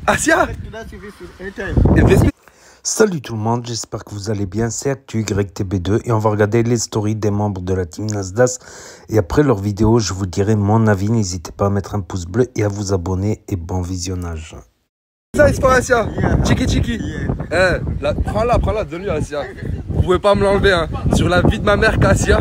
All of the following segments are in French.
Asia. Salut tout le monde, j'espère que vous allez bien, c'est ActuYTB2 et on va regarder les stories des membres de la team Nasdaq et après leur vidéo je vous dirai mon avis, n'hésitez pas à mettre un pouce bleu et à vous abonner et bon visionnage. Ça c'est pas Asia, Chiki Chiki. Prends-la, donne-lui Asia. Vous pouvez pas me l'enlever hein. Sur la vie de ma mère qu'Asia,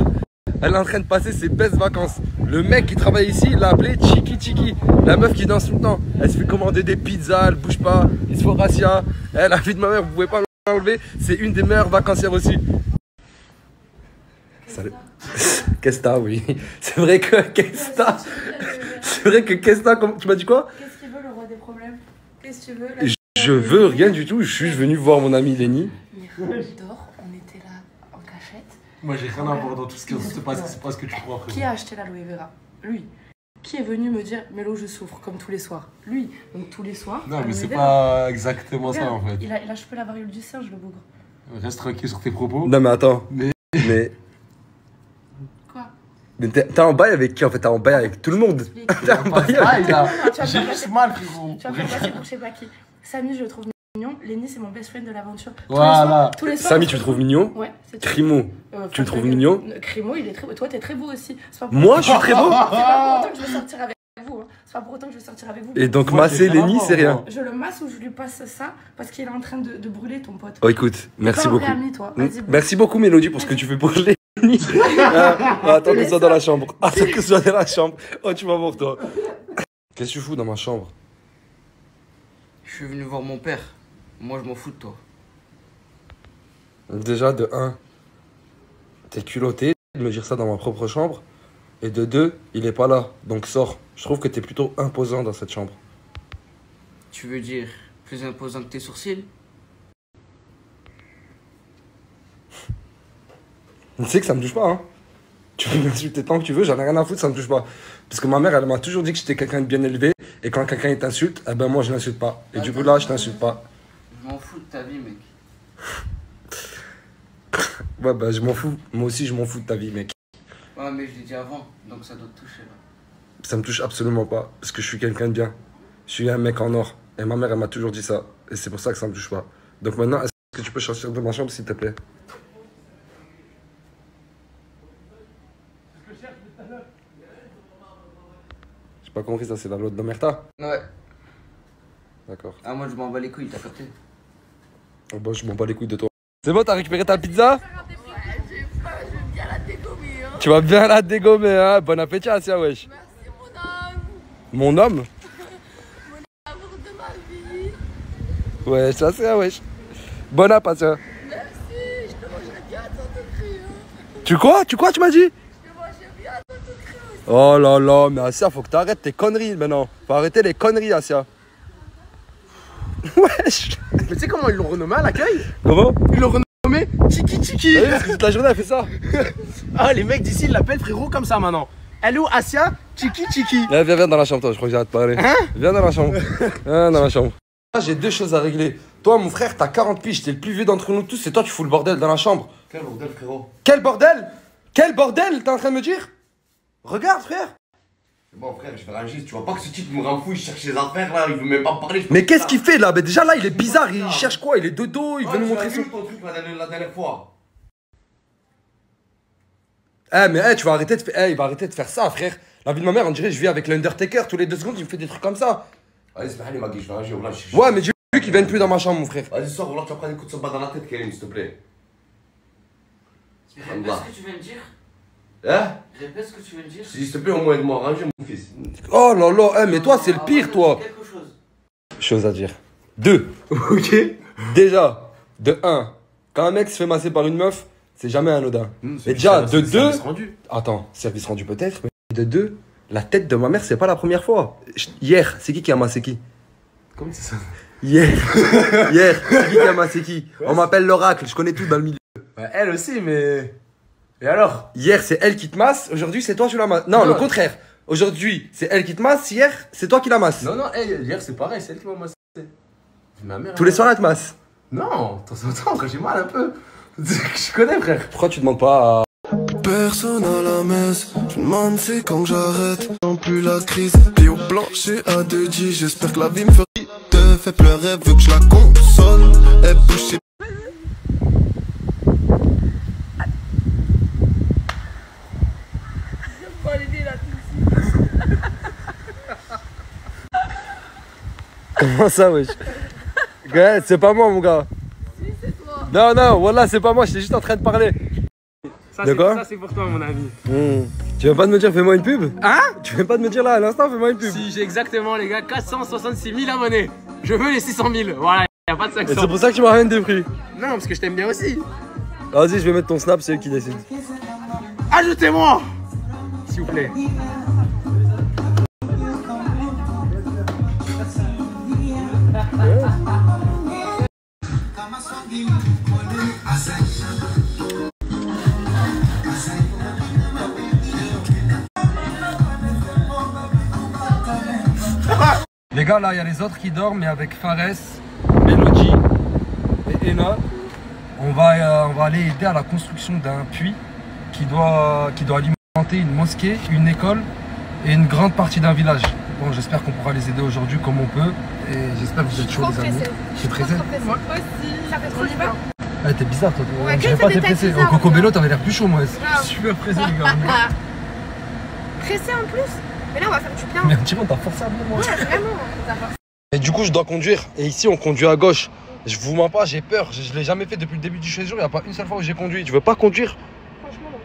elle est en train de passer ses best vacances. Le mec qui travaille ici, il l'a appelé Chiki Chiki. La meuf qui danse tout le temps, elle se fait commander des pizzas, elle bouge pas, il se faut Asia. La vie de ma mère, vous pouvez pas l'enlever, c'est une des meilleures vacancières aussi. Salut. Kesta, oui. C'est vrai que Kesta. C'est vrai que Kesta, tu m'as dit quoi? Qu'est-ce qu'il veut, le roi des problèmes? Qu'est-ce que tu veux? Je veux rien du tout, je suis venu voir mon ami Lenny. Il dort, on était là en cachette. Moi j'ai rien à voir dans tout ce qui se passe, c'est pas ce que tu crois après. Qui a acheté l'aloe vera? Lui. Qui est venu me dire Mélo je souffre comme tous les soirs? Lui. Donc tous les soirs. Non mais c'est vera. pas exactement ça en fait. Il a chopé la variole du singe, le bougre. Reste tranquille sur tes propos. Non mais attends. Mais Quoi? Mais t'es en bail avec qui en fait? T'es en bail avec tout le monde. T'es en bail avec... J'ai juste mal frérot. Tu vas me faire passer pour je sais pas qui. Samy, je le trouve mignon. Lenny, c'est mon best friend de l'aventure. Voilà. Tous les soirs. Samy, tu le trouves mignon? Ouais, c'est tout. Crimo, tu le trouves mignon? Crimo, il est très beau. Toi, t'es très beau aussi. Moi, je suis très beau. C'est pas pour autant que je veux sortir avec vous. Hein. C'est pas pour autant que je veux sortir avec vous. Et donc, Moi, masser j'ai rien à Lenny, voir, c'est rien. moi. Je le masse ou je lui passe ça parce qu'il est en train de brûler ton pote. Oh, écoute, merci Pas un beaucoup. vrai ami, toi. Vas-y, Merci beaucoup, Mélodie, pour ce que tu fais pour Lenny. Attends que ce soit dans la chambre. Attends que ce soit dans la chambre. Oh, tu vas voir, toi. Qu'est-ce que tu fous dans ma chambre? Je suis venu voir mon père. Moi, je m'en fous de toi. Déjà, de 1, t'es culotté de me dire ça dans ma propre chambre. Et de 2, il est pas là. Donc sors. Je trouve que t'es plutôt imposant dans cette chambre. Tu veux dire plus imposant que tes sourcils? Tu sais que ça me touche pas, hein. Tu peux m'insulter tant que tu veux, j'en ai rien à foutre, ça me touche pas. Parce que ma mère, elle m'a toujours dit que j'étais quelqu'un de bien élevé. Et quand quelqu'un t'insulte, eh ben moi, je n'insulte pas. Et du coup, là, je t'insulte pas. Je m'en fous de ta vie, mec. Ouais, bah, je m'en fous. Moi aussi, je m'en fous de ta vie, mec. Ouais, mais je l'ai dit avant, donc ça doit te toucher, là. Ça me touche absolument pas. Parce que je suis quelqu'un de bien. Je suis un mec en or. Et ma mère, elle m'a toujours dit ça. Et c'est pour ça que ça me touche pas. Donc maintenant, est-ce que tu peux sortir de ma chambre, s'il te plaît? J'ai pas compris, ça, c'est la loi de l'omerta. Ouais. D'accord. Ah, moi, je m'en bats les couilles, t'as capté? Oh bah, je m'en bats les couilles de toi. C'est bon, t'as récupéré ta pizza? Tu vas bien la dégommer, hein? Bon appétit, Asia, wesh. Merci, mon homme. Mon homme? Mon amour de ma vie. Ouais, ça c'est wesh. Bon app, Asia. Merci, je te mangerai bien dans ton crayon. Tu quoi, tu m'as dit? Je te mangerai bien dans ton crayon. Oh là là, mais Asia, faut que t'arrêtes tes conneries maintenant. Faut arrêter les conneries, Asia. Wesh. Mais tu sais comment ils l'ont renommé à l'accueil? Comment? Ils l'ont renommé Chiki Chiki. Ah oui, parce que toute la journée, elle fait ça. Ah les mecs d'ici ils l'appellent frérot comme ça maintenant. Hello Asia, Chiki Chiki. Viens dans la chambre, toi, je crois que j'ai hâte de parler. Hein? Viens dans la chambre. Viens dans la chambre. J'ai deux choses à régler. Toi, mon frère, t'as 40 piges, t'es le plus vieux d'entre nous tous, et toi, tu fous le bordel dans la chambre. Quel bordel frérot. Quel bordel? Quel bordel, t'es en train de me dire? Regarde, frère. Bon frère, je vais ranger, tu vois pas que ce type me rend fou, il cherche ses affaires là, il veut même pas me parler. Mais qu'est-ce qu'il fait là? Mais déjà là, il est bizarre, il cherche quoi? Il est de dos, il veut nous montrer son... ton truc la dernière fois. Tu vas arrêter de faire... il va arrêter de faire ça, frère. La vie de ma mère, on dirait je vis avec l'Undertaker, tous les 2 secondes, il me fait des trucs comme ça. Allez, c'est pas les magues, je vais ranger, voilà. Ouais, mais dis-lui qu'il vienne plus dans ma chambre, mon frère. Vas-y, sors, voilà, tu vas prendre un coup de sabbat dans la tête, Karim, s'il te plaît. Répète ce que tu viens de dire. Hein? Répète ce que tu viens de dire. S'il te plaît, au moins aide-moi à ranger, mon fils. Oh là là, mais toi, c'est le pire, toi. Quelque chose. Chose à dire. 2. Ok. Déjà, de 1, quand un mec se fait masser par une meuf, c'est jamais anodin. Mais déjà, de 2... Attends, service rendu peut-être, mais de 2, la tête de ma mère, c'est pas la première fois. Hier, c'est qui a massé qui? Comment c'est ça? Hier, c'est qui a massé qui? On m'appelle l'oracle, je connais tout dans le milieu. Ouais, elle aussi mais... Et alors? Hier, c'est elle qui te masse, aujourd'hui, c'est toi qui la masse. Non, le contraire. Aujourd'hui, c'est elle qui te masse, hier, c'est toi qui la masse. Non, hier c'est pareil, c'est elle qui m'a massé. Ma mère... Tous les soirs, elle te masse. Non, de temps en temps, quand j'ai mal un peu. Je connais frère. Pourquoi tu demandes pas à... Personne à la messe, je me demande c'est quand que j'arrête. Non plus la crise, puis au plancher à 2G. J'espère que la vie me te fait pleurer, veut que je la console. Elle bouge. Comment ça, wesh? Ouais, c'est pas moi, mon gars. Si, c'est toi. Non, non, voilà, c'est pas moi, j'étais juste en train de parler. Ça, c'est pour toi, mon ami. Tu viens pas de me dire fais-moi une pub? Hein? Tu viens pas de me dire là à l'instant fais-moi une pub? Si, j'ai exactement, les gars, 466 000 abonnés. Je veux les 600 000. Voilà, y a pas de 500. Et c'est pour ça que tu m'as rien des prix. Non, parce que je t'aime bien aussi. Vas-y, je vais mettre ton snap, c'est eux qui décident. Ajoutez-moi, s'il vous plaît. Les gars, là, il y a les autres qui dorment, mais avec Fares, Mélodie et Ena, on va aller aider à la construction d'un puits qui doit alimenter une mosquée, une école et une grande partie d'un village. Bon, j'espère qu'on pourra les aider aujourd'hui comme on peut. Et j'espère que vous êtes chauds, les amis. Je suis pressé. Moi aussi. Ça fait trop bien. Ah, t'es bizarre, toi. Ouais, Je pas été pressé. Au Coco Bello, t'avais l'air plus chaud, moi. Je suis super pressé, les gars. Pressé en plus? Mais là, on va faire du bien. Mais un petit peu, t'as forcé un peu, moi. Ouais, vraiment. Et du coup, je dois conduire. Et ici, on conduit à gauche. Je vous mens pas, j'ai peur. Je l'ai jamais fait depuis le début du séjour. Il n'y a pas une seule fois où j'ai conduit. Tu veux pas conduire? Franchement, non.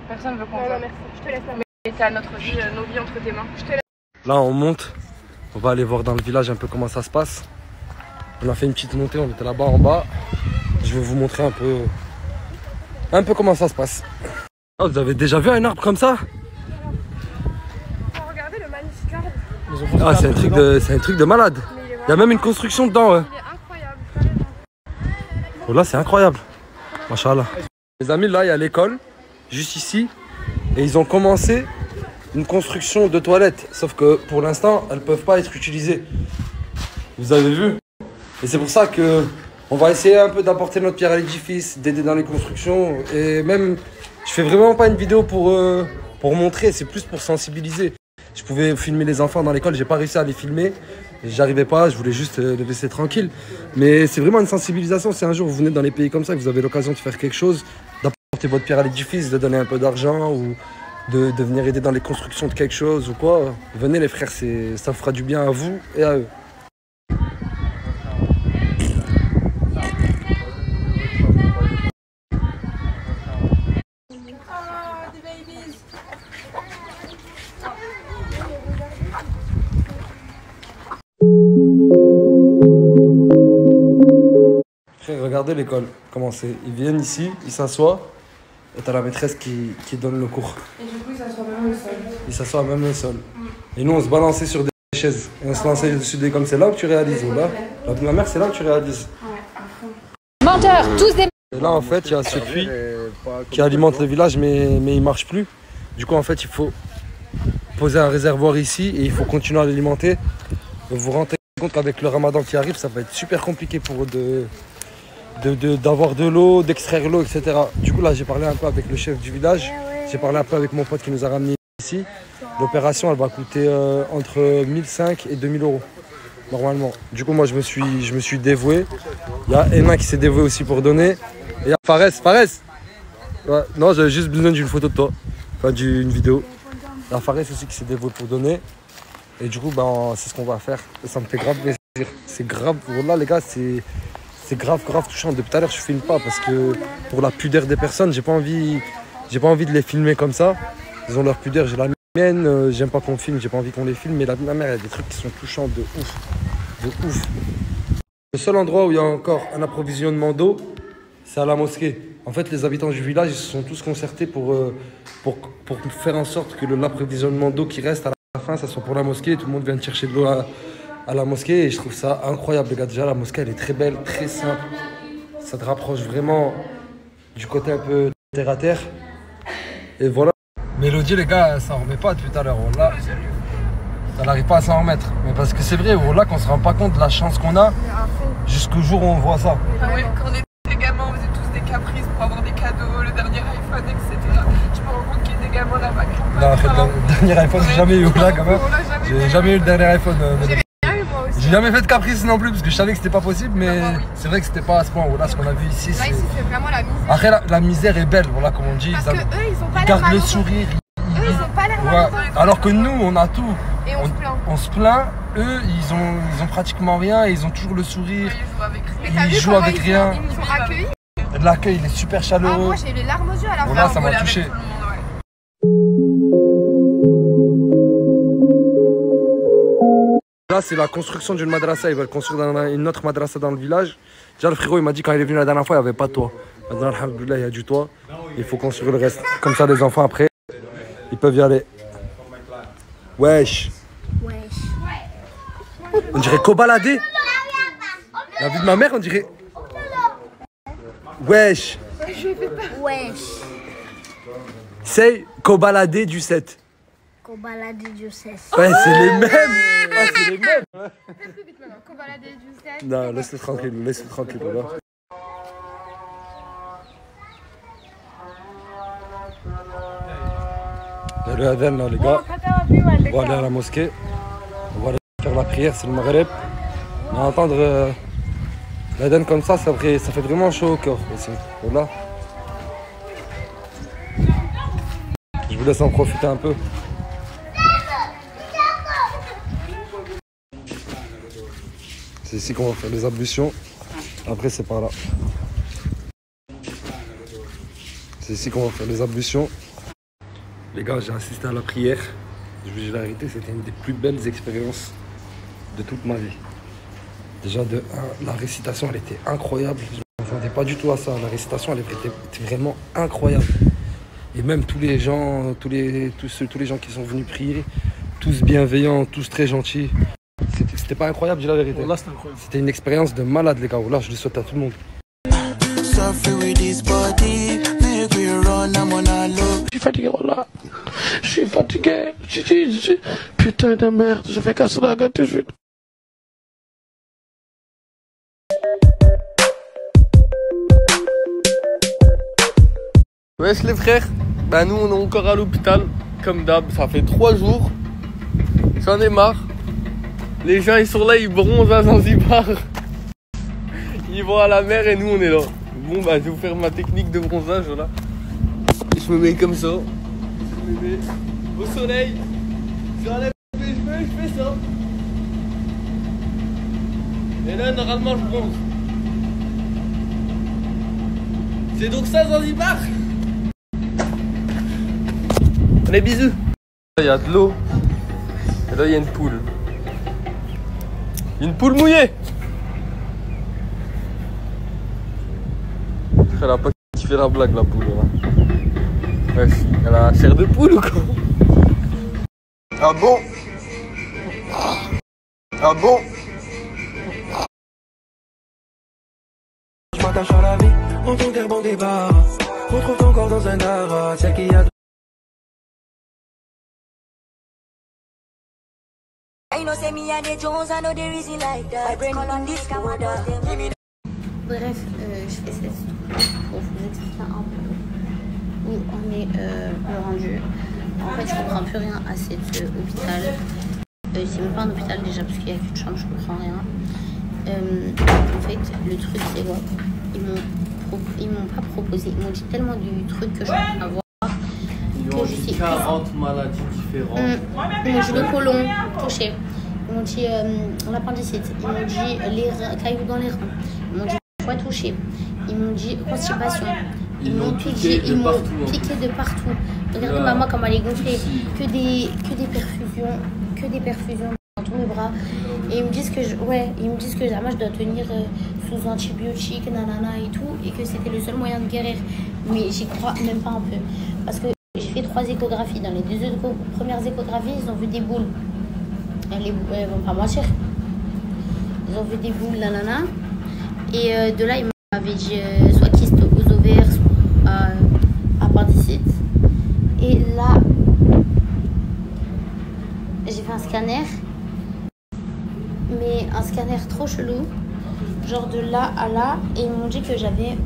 Personne veut conduire. Non, merci. Je te laisse la main. Mais t'as nos vies entre tes mains. Je te laisse. Là, on monte. On va aller voir dans le village un peu comment ça se passe. On a fait une petite montée. On était là-bas en bas. Je vais vous montrer un peu comment ça se passe. Oh, vous avez déjà vu un arbre comme ça? Regardez le magnifique arbre. Ah, c'est un truc de malade. Il y a même une construction dedans. Ouais. Il est incroyable. Oh, là, c'est incroyable. Machallah. Les amis, là, il y a l'école, juste ici. Et ils ont commencé une construction de toilettes. Sauf que pour l'instant, elles ne peuvent pas être utilisées. Vous avez vu? Et c'est pour ça que on va essayer un peu d'apporter notre pierre à l'édifice, d'aider dans les constructions. Et même, je fais vraiment pas une vidéo pour montrer, c'est plus pour sensibiliser. Je pouvais filmer les enfants dans l'école, j'ai pas réussi à les filmer. J'arrivais pas, je voulais juste les laisser tranquilles. Mais c'est vraiment une sensibilisation. Si un jour vous venez dans les pays comme ça, que vous avez l'occasion de faire quelque chose, d'apporter votre pierre à l'édifice, de donner un peu d'argent ou de venir aider dans les constructions de quelque chose ou quoi, venez les frères, ça fera du bien à vous et à eux. Frère, regardez l'école, comment c'est. Ils viennent ici, ils s'assoient, et t'as la maîtresse qui donne le cours. Et du coup, ils s'assoient même au sol. Ils s'assoient même le sol. Et nous, on se balançait sur des chaises. Et on se lançait dessus des comme c'est là que tu réalises. Là. La mère, c'est là que tu réalises. Ouais, à fond. Menteurs, tous des... Et là, en fait, il y a ce puits qui alimente le village, mais il marche plus. Du coup, en fait, il faut poser un réservoir ici et il faut continuer à l'alimenter. Vous vous rendez compte qu'avec le ramadan qui arrive, ça va être super compliqué pour eux d'avoir de l'eau, d'extraire l'eau, etc. Du coup, là, j'ai parlé un peu avec le chef du village. J'ai parlé un peu avec mon pote qui nous a ramenés ici. L'opération, elle va coûter entre 1500 et 2000 euros, normalement. Du coup, moi, je me suis dévoué. Il y a Emma qui s'est dévoué aussi pour donner. Et il y a Fares. Ouais, non, j'avais juste besoin d'une photo de toi. Enfin, d'une vidéo. Il y a Fares aussi qui s'est dévoué pour donner. Et du coup, ben, c'est ce qu'on va faire. Et ça me fait grave plaisir. C'est grave. Là, les gars, c'est grave touchant. Depuis tout à l'heure, je filme pas parce que pour la pudeur des personnes, j'ai pas envie de les filmer comme ça. Ils ont leur pudeur, j'ai la mienne. J'aime pas qu'on filme, j'ai pas envie qu'on les filme. Mais la mère, il y a des trucs qui sont touchants de ouf. De ouf. Le seul endroit où il y a encore un approvisionnement d'eau, c'est à la mosquée. En fait, les habitants du village, ils se sont tous concertés pour faire en sorte que l'approvisionnement d'eau qui reste à la fin, ça soit pour la mosquée. Tout le monde vient chercher de l'eau à la mosquée et je trouve ça incroyable, les gars. Déjà, la mosquée, elle est très belle, très simple. Ça te rapproche vraiment du côté un peu terre à terre. Et voilà. Mélodie, les gars, elle s'en remet pas depuis tout à l'heure. Là, elle n'arrive pas à s'en remettre. Mais parce que c'est vrai, là, qu'on se rend pas compte de la chance qu'on a jusqu'au jour où on voit ça. Ah ouais, quand on était gamins, on faisait tous des caprices pour avoir des cadeaux, le dernier iPhone, etc. Je me Non, le dernier iPhone, j'ai jamais eu là quand même. J'ai jamais eu le dernier iPhone. J'ai jamais fait de caprice non plus parce que je savais que c'était pas possible, mais c'est vrai que c'était pas à ce point. Voilà, ce qu'on a vu ici. Là, ici, c'est vraiment la misère. Après, la misère est belle, voilà, comme on dit. Parce que eux, ils ont pas l'air gardent le malheureux. sourire. Eux, ils ont pas l'air malheureux. Alors que nous, on a tout. Et on se plaint. On se plaint. Eux, ils ont pratiquement rien. Ils ont toujours le sourire. Ils jouent avec rien. Ils nous ont accueillis. L'accueil, il est super chaleureux. Ah, moi, j'ai eu les larmes aux yeux à la fin. Voilà, ça m'a touché. Là, c'est la construction d'une madrasa. Ils veulent construire une autre madrasa dans le village. Déjà, le frérot, il m'a dit quand il est venu la dernière fois, il n'y avait pas de toit. Maintenant, alhamdoulilah, il y a du toit. Il faut construire le reste. Comme ça, les enfants, après, ils peuvent y aller. Wesh. On dirait Kobalade. La vie de ma mère, on dirait. Wesh. C'est Kobalade du 7. Kobalade du 7. Ouais, c'est les mêmes. Ah, c'est les mêmes. Kobalade du 7. Non, laisse-le tranquille, voilà. Il y a le adhan là, les gars. On va aller à la mosquée. On va aller faire la prière, c'est le maghreb. On va entendre l'adhan comme ça fait vraiment chaud au cœur aussi. Voilà. Je vous laisse en profiter un peu. C'est ici qu'on va faire les ablutions. Après, c'est par là. C'est ici qu'on va faire les ablutions. Les gars, j'ai assisté à la prière. Je vous dis la vérité, c'était une des plus belles expériences de toute ma vie. Déjà, la récitation, elle était incroyable. Je ne m'attendais pas du tout à ça. La récitation, elle était vraiment incroyable. Et même tous les gens qui sont venus prier, tous bienveillants, tous très gentils. C'était pas incroyable, je dis la vérité. C'était une expérience de malade, les gars. Là, je le souhaite à tout le monde. Je suis fatigué, voilà. Je suis fatigué. Putain de merde, je vais casser la gueule tout de suite. Wesh les frères, bah nous on est encore à l'hôpital, comme d'hab, ça fait 3 jours. J'en ai marre. Les gens ils sont là, ils bronzent à Zanzibar. Ils vont à la mer et nous on est là. Bon bah je vais vous faire ma technique de bronzage là. Je me mets comme ça. Je me mets au soleil. J'enlève mes cheveux, je fais ça. Et là normalement je bronze. C'est donc ça Zanzibar. Allez bisous. Il y a de l'eau. Et là il y a une poule. Une poule mouillée. Elle a pas kiffé la blague la poule là. Ouais, elle a chair de poule ou quoi? Ah bon? Ah bon? Je m'attache à la vie, on tombe des bons débats. On trouve encore dans un dara, celle qui a. Bref, je fais cette story pour vous expliquer un peu où on est le rendu. En fait, je comprends plus rien à cet hôpital. C'est même pas un hôpital déjà parce qu'il n'y a qu'une chambre, je comprends rien. En fait, le truc c'est quoi? Ils m'ont pas proposé, ils m'ont dit tellement du truc que je peux avoir. Ils ont dit 40 maladies différentes. Ils m'ont dit le côlon touché. Ils m'ont dit l'appendicite. Ils m'ont dit les cailloux dans les reins. Ils m'ont dit foie touché. Ils m'ont dit constipation. Ils m'ont tout dit. Ils m'ont piqué de partout. Regardez maman comme elle est gonflée. Que des perfusions dans tous mes bras. Et ils me disent que moi je dois tenir sous antibiotiques, nanana et tout, et que c'était le seul moyen de guérir. Mais j'y crois même pas un peu. Parce que j'ai fait 3 échographies. Dans les 2 premières échographies, ils ont vu des boules. Elles vont pas mentir. Ils ont vu des boules, nanana. Et de là, ils m'avaient dit soit kyste aux ovaires, soit appendicite. Et là, j'ai fait un scanner. Mais un scanner trop chelou. Genre de là à là. Et ils m'ont dit que j'avais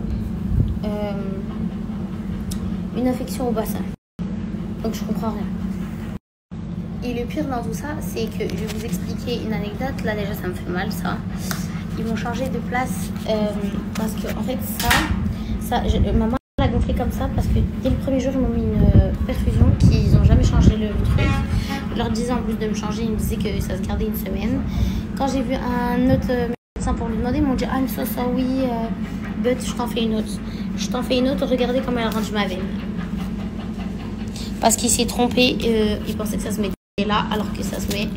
une infection au bassin. Donc je comprends rien. Et le pire dans tout ça, c'est que je vais vous expliquer une anecdote. Là déjà ça me fait mal ça. Ils m'ont changé de place parce que en fait maman a gonflé comme ça parce que dès le premier jour ils m'ont mis une perfusion qu'ils n'ont jamais changé le truc. Je leur disais en plus de me changer, ils me disaient que ça se gardait une semaine. Quand j'ai vu un autre médecin pour lui demander, ils m'ont dit ah mais ça oui, but je t'en fais une autre. Je t'en fais une autre, regardez comment elle range ma veine. Parce qu'il s'est trompé, il pensait que ça se mettait là alors que ça se met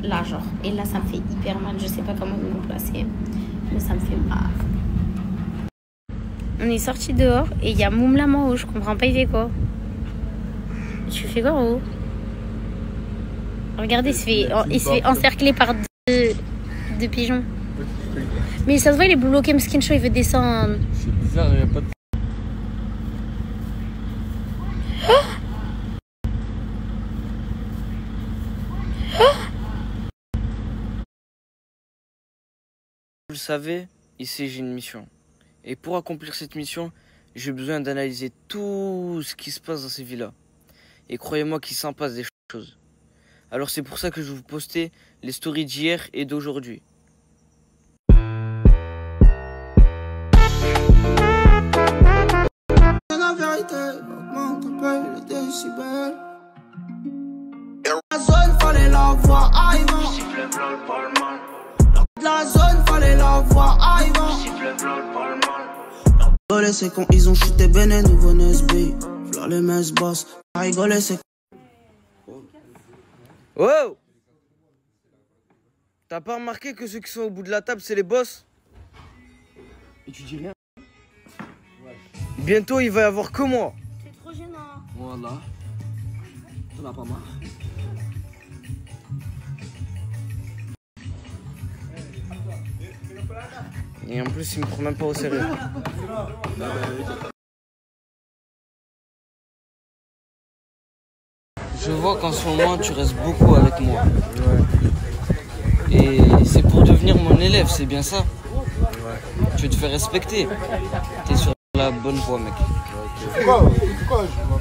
là genre. Et là ça me fait hyper mal, je sais pas comment ils m'ont placé, mais ça me fait mal. On est sorti dehors et il y a Moumla en haut, je comprends pas il fait quoi. Tu fais quoi en haut? Regardez, il se fait encercler par deux pigeons. Mais ça se voit, il est bloqué, Mskin Show, il veut descendre. C'est bizarre, il n'y a pas de... Vous le savez, ici j'ai une mission. Et pour accomplir cette mission, j'ai besoin d'analyser tout ce qui se passe dans ces villas. Et croyez-moi qu'il s'en passe des choses. Alors c'est pour ça que je vais vous poster les stories d'hier et d'aujourd'hui. La vérité augmente un peu le décibel. La zone, fallait la voir arrivant. La zone, fallait la voir arrivant. Rigoler c'est quand ils ont chuté Béné, nouveau Nesby. V'là les messes basses. Rigoler c'est... Wow! T'as pas remarqué que ceux qui sont au bout de la table c'est les boss? Et tu dis rien? Bientôt il va y avoir que moi. C'est trop gênant. Voilà. T'en as pas marre? Et en plus il me prend même pas au sérieux. Je vois qu'en ce moment tu restes beaucoup avec moi. Ouais. Et c'est pour devenir mon élève, c'est bien ça? Ouais. Tu te fais respecter. T'es sur la bonne voie mec.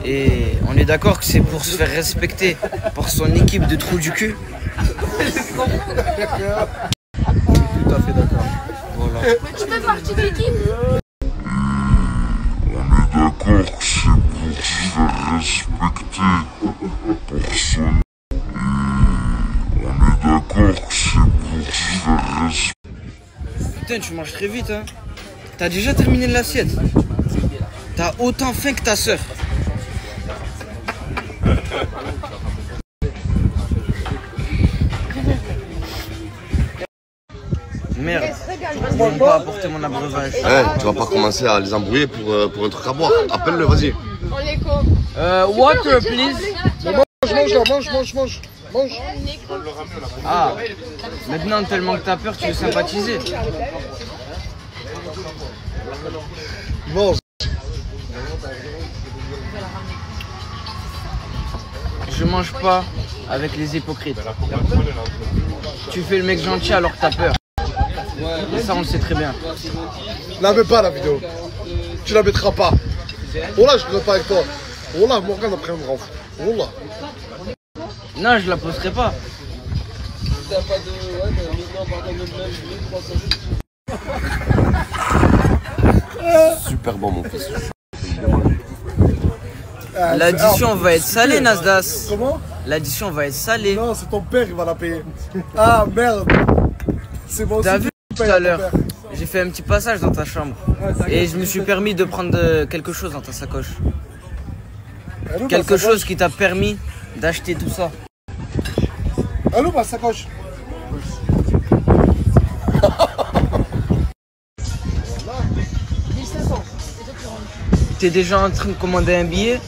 Et on est d'accord que c'est pour se faire respecter par son équipe de trous du cul? Tout à fait d'accord. Voilà. Mais tu fais partie de l'équipe. On est d'accord que c'est pour se faire respecter pour son... On est d'accord que c'est pour se faire respecter. Putain, tu manges très vite hein. T'as déjà terminé l'assiette. T'as autant faim que ta sœur. Merde, ils m'ont pas apporté mon abreuvage. Tu vas pas commencer à les embrouiller pour un truc à boire. Appelle-le, vas-y. On est co. Water, please. Mange. Ah, maintenant tellement que t'as peur, tu veux sympathiser. Mange. Je mange pas avec les hypocrites. Tu fais le mec gentil alors que t'as peur. Et ça on le sait très bien. La mets pas la vidéo. Tu la mettras pas. Oh là, je ne pas avec toi. Oh là, Morgane après un grand. Oh là. Non, je la posterai pas. Super bon mon fils. L'addition va être salée, Nasdas. Comment? L'addition va être salée. Non, c'est ton père qui va la payer. Ah merde. C'est bon. T'as vu tout à l'heure? J'ai fait un petit passage dans ta chambre. Et je me suis permis de prendre quelque chose dans ta sacoche. Quelque chose qui t'a permis d'acheter tout ça. Allô, ma sacoche. T'es déjà en train de commander un billet?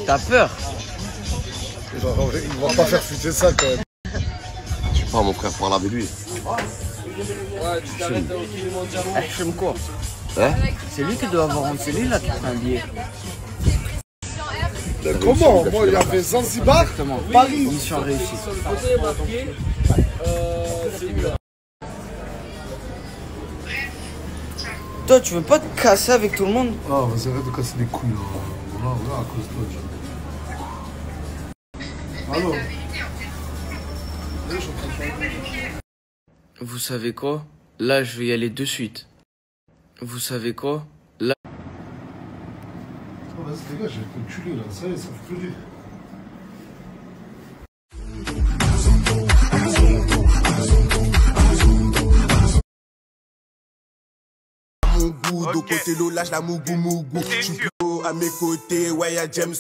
T'as peur? Ils vont pas faire fuiter ça quand même. Je sais pas, mon frère, parle avec lui. Ouais, tu t'arrêtes au quoi? Hein? C'est lui qui doit avoir honte, c'est lui là qui prend un billet. Comment? Moi, il y avait Zanzibar, Paris. Mission réussie. Toi, tu veux pas te casser avec tout le monde? Ah, vas-y, arrête de casser les couilles. Voilà, à cause de toi. Allô. Vous savez quoi? Là, je vais y aller de suite. Vous savez quoi? Là... Oh, vas-y, les gars, je vais te culer là. Ça y est, ça fait plus rire. Mon goût, do côté l'eau, lâche la mougou mougou. Je suis plus haut à mes côtés, ouais, y'a James.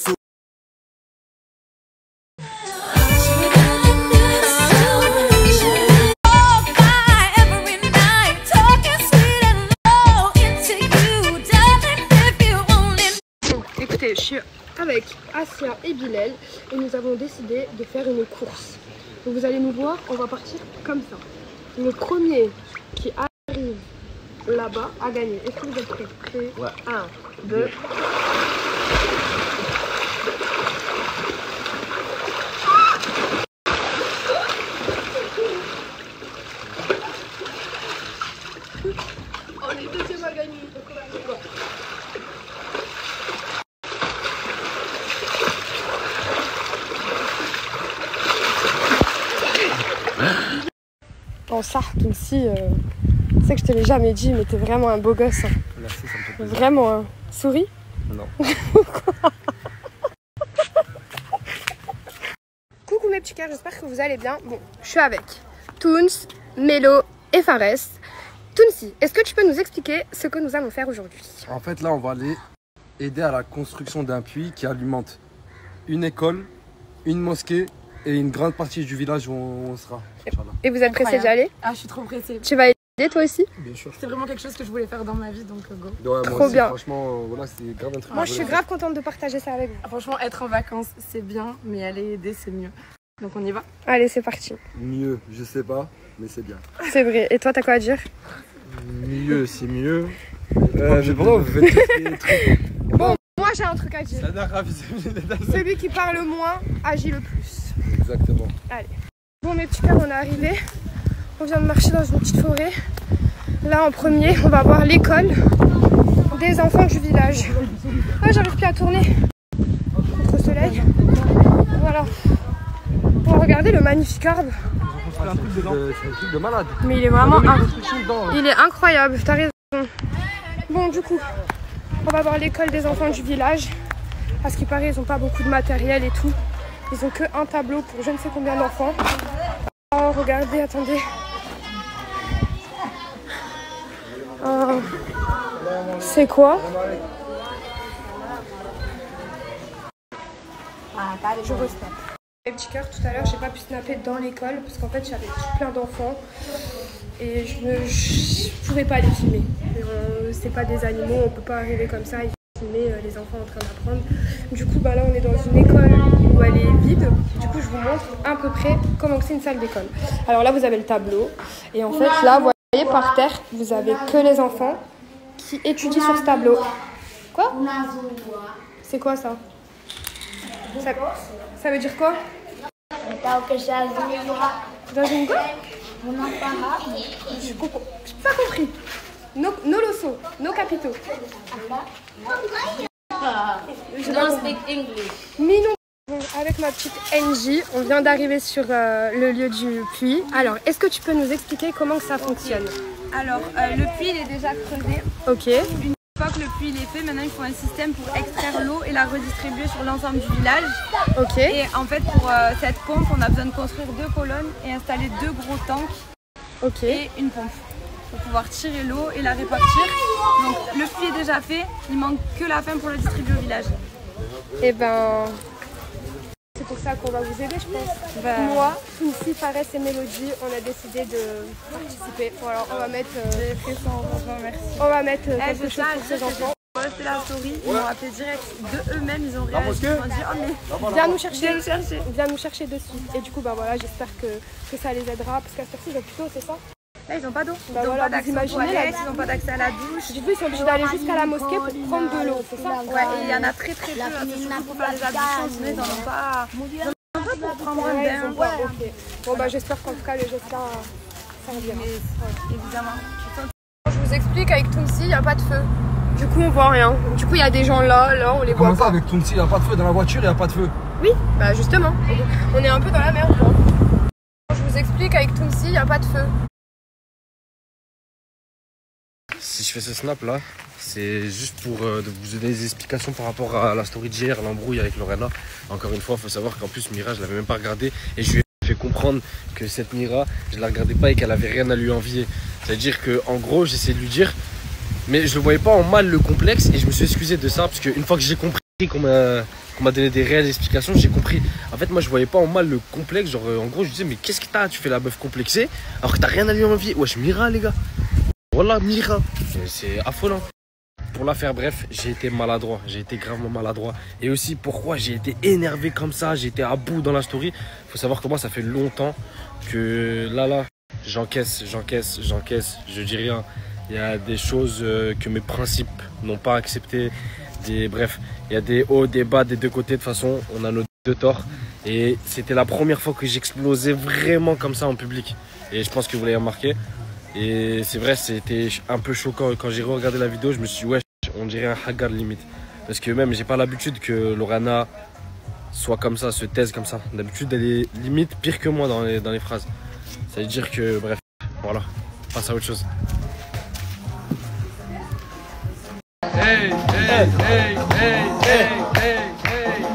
Écoutez, je suis avec Asia et Bilal et nous avons décidé de faire une course. Donc vous allez nous voir, on va partir comme ça. Le premier qui arrive là-bas a gagné. Est-ce que vous êtes prêts? Ouais. 1, 2... On est deuxième à gagner. Bon, ça, Tounsi, tu sais que je te l'ai jamais dit, mais t'es vraiment un beau gosse. Hein. Merci, ça me fait plaisir. Vraiment, hein. Souris? Non. Coucou mes petits cœurs, j'espère que vous allez bien. Bon, je suis avec Toons, Mélo et Fares. Tounsi, est-ce que tu peux nous expliquer ce que nous allons faire aujourd'hui? En fait, là, on va aller aider à la construction d'un puits qui alimente une école, une mosquée et une grande partie du village où on sera. Et vous êtes pressé d'y aller? Ah, je suis trop pressée. Tu vas aider toi aussi? Bien sûr. C'est vraiment quelque chose que je voulais faire dans ma vie, donc go. Ouais, trop moi aussi, bien. Franchement, voilà, c'est grave un truc. Moi, je suis grave contente de partager ça avec vous. Franchement, être en vacances, c'est bien, mais aller aider, c'est mieux. Donc on y va? Allez, c'est parti. Mieux, je sais pas, mais c'est bien. C'est vrai. Et toi, t'as quoi à dire? Mieux, c'est mieux. Mais pourquoi vous faites tous les trucs? Bon, moi j'ai un truc à dire. Ça n'a rien vu. Celui qui parle le moins agit le plus. Exactement. Allez. Bon, mes petits cœurs, on est arrivés. On vient de marcher dans une petite forêt. Là, en premier, on va voir l'école des enfants du village. Ah, j'arrive plus à tourner. Contre le soleil. Voilà. Pour regarder le magnifique arbre. C'est un truc de malade. Mais il est vraiment il est incroyable, t'as raison. Bon, du coup, on va voir l'école des enfants du village. À ce qui paraît, ils n'ont pas beaucoup de matériel et tout. Ils ont que un tableau pour je ne sais combien d'enfants. Oh, regardez, attendez. C'est quoi? Je resnap. Les petits cœurs, tout à l'heure, j'ai pas pu snapper dans l'école parce qu'en fait, j'avais plein d'enfants et je pouvais pas les filmer. C'est pas des animaux, on peut pas arriver comme ça et filmer les enfants en train d'apprendre. Du coup, bah là, on est dans une école où elle est vide. Du coup, je vous montre à peu près comment c'est une salle d'école. Alors là, vous avez le tableau et en fait, là, vous voyez par terre, vous avez que les enfants qui étudient sur ce tableau. Quoi? C'est quoi ça? Ça veut dire quoi? Dans une go? J'ai pas compris. Nos losos, nos capitaux. Je don't speak English. Mais non. Bon, avec ma petite NJ, on vient d'arriver sur le lieu du puits. Alors, est-ce que tu peux nous expliquer comment que ça fonctionne? Alors, le puits il est déjà creusé. Ok. Une fois que le puits il est fait, maintenant il faut un système pour extraire l'eau et la redistribuer sur l'ensemble du village. Ok. Et en fait, pour cette pompe, on a besoin de construire 2 colonnes et installer 2 gros tanks. Ok. Et une pompe pour pouvoir tirer l'eau et la répartir. Donc le puits est déjà fait, il manque que la fin pour le distribuer au village. Et ben, c'est pour ça qu'on va vous aider, je pense. Moi, Tounsi, Fares et Mélodie, on a décidé de participer. Bon, alors on va mettre. Merci. On va mettre quelque chose pour ces enfants. C'était la story, ils m'ont appelé direct de eux-mêmes, ils ont réagi, ils m'ont dit oh mais viens nous chercher, viens nous chercher de suite. Et du coup bah voilà, j'espère que ça les aidera parce qu'à cette heure-ci ils ont plutôt, c'est ça? Là ils n'ont pas d'eau, bah ils n'ont voilà, pas d'accès aux toilettes, ils n'ont pas d'accès à la douche. Du coup ils sont obligés d'aller jusqu'à la mosquée pour prendre de l'eau, c'est ça? Ouais, et il y en a très peu, c'est surtout pour faire les ablutions, sinon ils n'en ont pas pour prendre un bain. Bon bah j'espère qu'en tout cas le geste là servira. Évidemment. Je vous explique, avec Tounsi il n'y a pas de feu. Du coup on voit rien. Du coup il y a des gens là, on les voit. Comment ça avec Tounsi, il n'y a pas de feu dans la voiture, il n'y a pas de feu? Oui, bah justement, on est un peu dans la merde. Je vous explique, avec Toumsi, il n'y a pas de feu. Si je fais ce snap là, c'est juste pour vous donner des explications par rapport à la story d'hier, l'embrouille avec Lorena. Encore une fois, il faut savoir qu'en plus Mira, je l'avais même pas regardée et je lui ai fait comprendre que cette Mira, je la regardais pas et qu'elle avait rien à lui envier. C'est-à-dire que en gros, j'essayais de lui dire, mais je le voyais pas en mal le complexe et je me suis excusé de ça parce qu'une fois que j'ai compris qu'on m'a donné des réelles explications, j'ai compris. En fait, moi, je voyais pas en mal le complexe. Genre, en gros, je disais, mais qu'est-ce que t'as? Tu fais la meuf complexée alors que t'as rien à lui envier. Wesh, Mira, les gars. Voilà, Mira. C'est affolant. Pour la faire bref, j'ai été maladroit. J'ai été gravement maladroit. Et aussi, pourquoi j'ai été énervé comme ça? J'ai été à bout dans la story. Faut savoir que moi, ça fait longtemps que là, j'encaisse. Je dis rien. Il y a des choses que mes principes n'ont pas acceptées. Bref, il y a des hauts, des bas des deux côtés. De toute façon, on a nos deux torts. Et c'était la première fois que j'explosais vraiment comme ça en public. Et je pense que vous l'avez remarqué. Et c'est vrai, c'était un peu choquant. Quand j'ai regardé la vidéo, je me suis dit, ouais, on dirait un hagar limite. Parce que même, j'ai pas l'habitude que Lorena soit comme ça, se taise comme ça. D'habitude, elle est limite pire que moi dans les phrases. Ça veut dire que, bref, voilà, on passe à autre chose. Hey, hey, hey, hey, hey, hey, hey.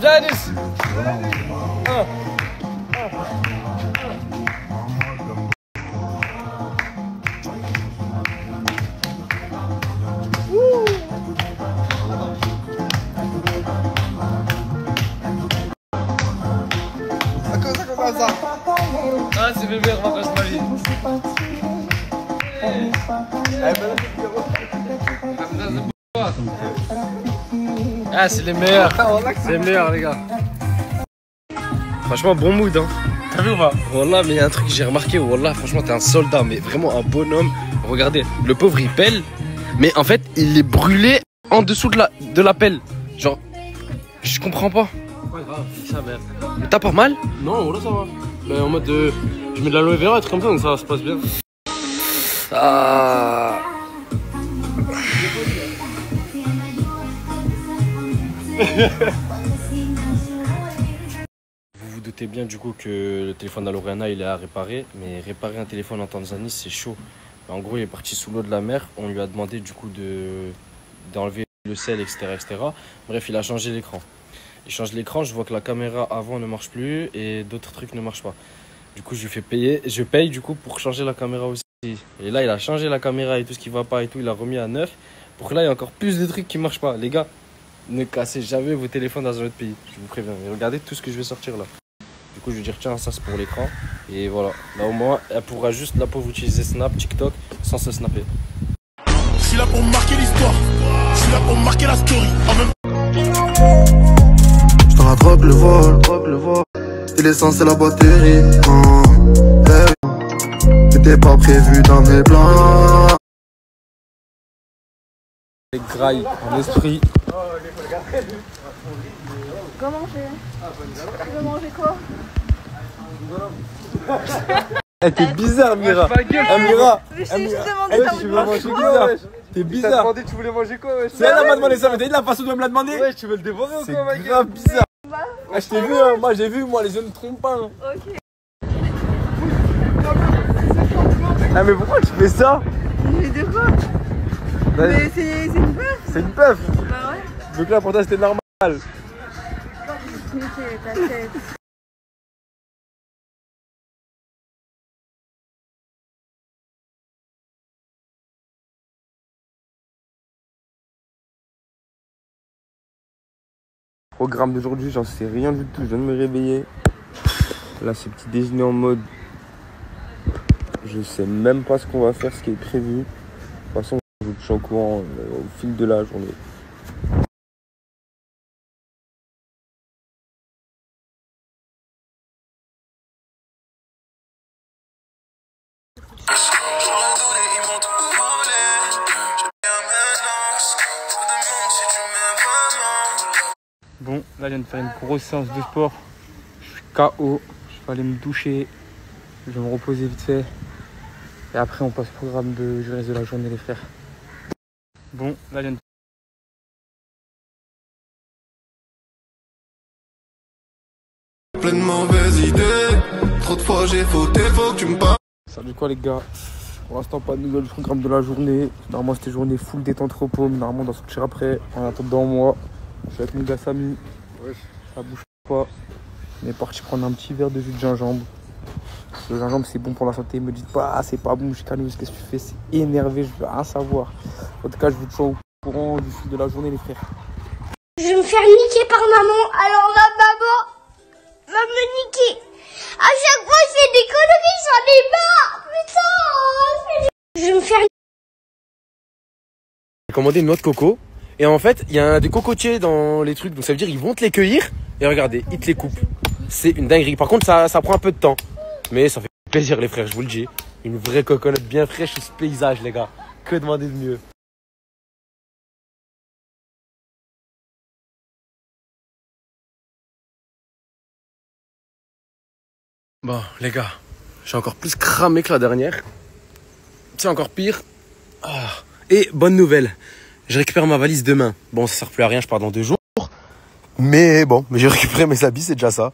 Janice. Ça. Ah, c'est bébé, on va ma vie. Ah, c'est les meilleurs. C'est les meilleurs, les gars. Franchement, bon mood, hein. T'as vu ou pas? Wallah, mais il y a un truc que j'ai remarqué. Wallah, franchement, t'es un soldat, mais vraiment un bonhomme. Regardez, le pauvre, il pèle, mais en fait, il est brûlé en dessous de la pelle. Genre, je comprends pas. Ouais, grave, ça merde. Mais t'as pas mal? Non, voilà, ça va. Mais en mode je mets de l'aloe vera, un truc comme ça, donc ça se passe bien. Ah. Vous vous doutez bien du coup que le téléphone à Lorena il est à réparer, mais réparer un téléphone en Tanzanie c'est chaud. En gros il est parti sous l'eau de la mer, on lui a demandé du coup d'enlever le sel, etc. Bref, il a changé l'écran. Il change l'écran, je vois que la caméra avant ne marche plus et d'autres trucs ne marchent pas. Du coup, je paye du coup pour changer la caméra aussi. Et là, il a changé la caméra et tout ce qui va pas et tout, il a remis à neuf. Pour que là, il y a encore plus de trucs qui marchent pas. Les gars, ne cassez jamais vos téléphones dans un autre pays, je vous préviens. Et regardez tout ce que je vais sortir là. Du coup, je vais dire tiens, ça c'est pour l'écran. Et voilà, là au moins, elle pourra juste la pauvre utiliser Snap, TikTok sans se snapper. Je suis là pour marquer l'histoire. Je suis là pour marquer la story. En même Attrape le vol, et l'essence c'est la batterie. C'était pas prévu dans mes plans. Les grailles en esprit. Comment manger? Tu veux manger quoi? Eh, t'es bizarre, Mira. Mira. Mais je t'ai juste demandé ça. Tu veux manger bizarre. T'es bizarre. T'as demandé, tu voulais manger quoi, wesh? C'est elle qui m'a demandé ça, mais t'as dit la façon dont elle me l'a demandé? Ouais, tu veux le dévorer ou quoi, ma gueule? C'est grave bizarre. Ah, je t'ai vu, hein. Moi j'ai vu, moi les yeux ne trompent pas. Hein. Ok. Ah, mais pourquoi tu fais ça? Mais de quoi? Mais c'est une meuf. C'est une puff. Bah ouais. Donc là pour toi c'était normal. Ok, ta tête. Programme d'aujourd'hui, j'en sais rien du tout, je viens de me réveiller. Là c'est petit déjeuner en mode. Je sais même pas ce qu'on va faire, ce qui est prévu. De toute façon, je vous tiens au courant au fil de la journée. Bon, là je viens de faire une grosse séance de sport. Je suis KO, je vais aller me doucher. Je vais me reposer vite fait. Et après on passe au programme du reste de la journée les frères. Bon, là je viens de plein de mauvaises idées. Trop de fois j'ai fauté, faut que tu me parles. Salut quoi les gars. Pour l'instant pas de nouvelles du programme de la journée. Normalement c'était journée full détente repos, mais normalement on doit sortir après. En attendant moi, je suis avec mon gars Samy. Ouais. Ça bouge pas. On est parti prendre un petit verre de jus de gingembre. Le gingembre c'est bon pour la santé. Me dites pas c'est pas bon, Chicanous, qu'est-ce que tu fais? C'est énervé, je veux rien savoir. En tout cas je vous tiens au courant du fil de la journée les frères. Je vais me faire niquer par maman, alors la maman va me niquer. À chaque fois je fais des conneries, j'en ai marre. Putain, je vais me faire. J'ai commandé une noix de coco. Et en fait, il y a des cocotiers dans les trucs. Donc ça veut dire qu'ils vont te les cueillir. Et regardez, ils te les coupent. C'est une dinguerie. Par contre, ça prend un peu de temps. Mais ça fait plaisir les frères, je vous le dis. Une vraie coconote bien fraîche sous ce paysage les gars. Que demander de mieux? Bon les gars, j'ai encore plus cramé que la dernière. C'est encore pire. Ah. Et bonne nouvelle, je récupère ma valise demain. Bon, ça sert plus à rien, je pars dans 2 jours. Mais bon, j'ai récupéré mes habits, c'est déjà ça.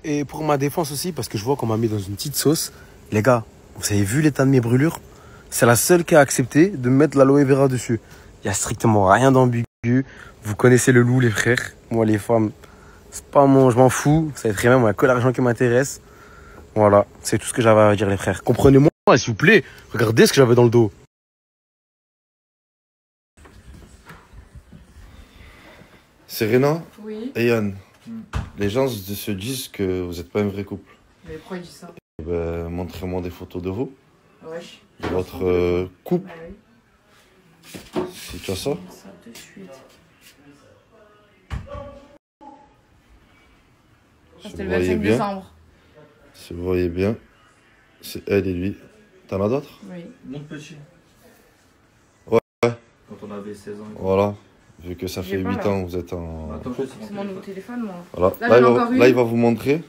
Et pour ma défense aussi, parce que je vois qu'on m'a mis dans une petite sauce. Les gars, vous avez vu l'état de mes brûlures? C'est la seule qui a accepté de mettre l'aloe vera dessus. Il n'y a strictement rien d'ambigu. Vous connaissez le loup les frères. Moi les femmes, c'est pas mon, je m'en fous. Ça va être très bien, moi il n'y a que l'argent qui m'intéresse. Voilà, c'est tout ce que j'avais à dire les frères. Comprenez-moi, s'il vous plaît. Regardez ce que j'avais dans le dos. Serena Oui. et Yann, les gens se disent que vous n'êtes pas un vrai couple. Mais pourquoi ils disent ça? Ben, montrez-moi des photos de vous. Wesh. De votre couple. Ah oui. Si tu as ça. Ça de suite. C'était le 25 décembre. Si vous voyez bien, c'est elle et lui. T'en as d'autres? Oui. Mon petit. Ouais. Quand on avait 16 ans. Voilà. Vu que ça fait 8 pas, ans que vous êtes en... Attends, c'est mon nouveau téléphone, moi. Voilà. Là, il va vous montrer.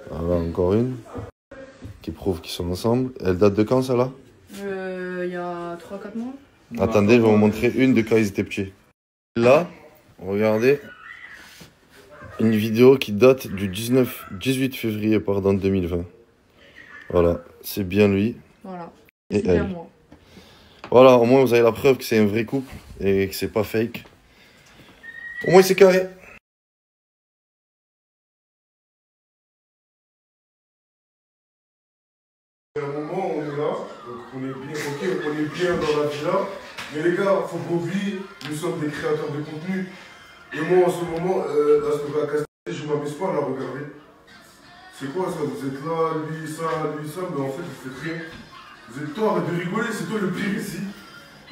Voilà, encore une. Qui prouve qu'ils sont ensemble. Elle date de quand, celle-là? Il y a 3-4 mois. Attendez, je vais vous montrer une de quand ils étaient petits. Là, regardez. Une vidéo qui date du 18 février, pardon, 2020. Voilà, c'est bien lui. Voilà. Et c'est bien elle. moi. Voilà, au moins vous avez la preuve que c'est un vrai couple et que c'est pas fake. Au moins c'est carré. À un moment, on est là, donc on est bien, ok, on est bien dans la villa. Mais les gars, faut pas oublier, nous sommes des créateurs de contenu. Et moi, en ce moment, la story à Castel, je m'amuse pas à la regarder. C'est quoi ça? Vous êtes là, lui, ça, mais en fait, vous faites rien. Vous êtes toi, arrête de rigoler, c'est toi le pire ici.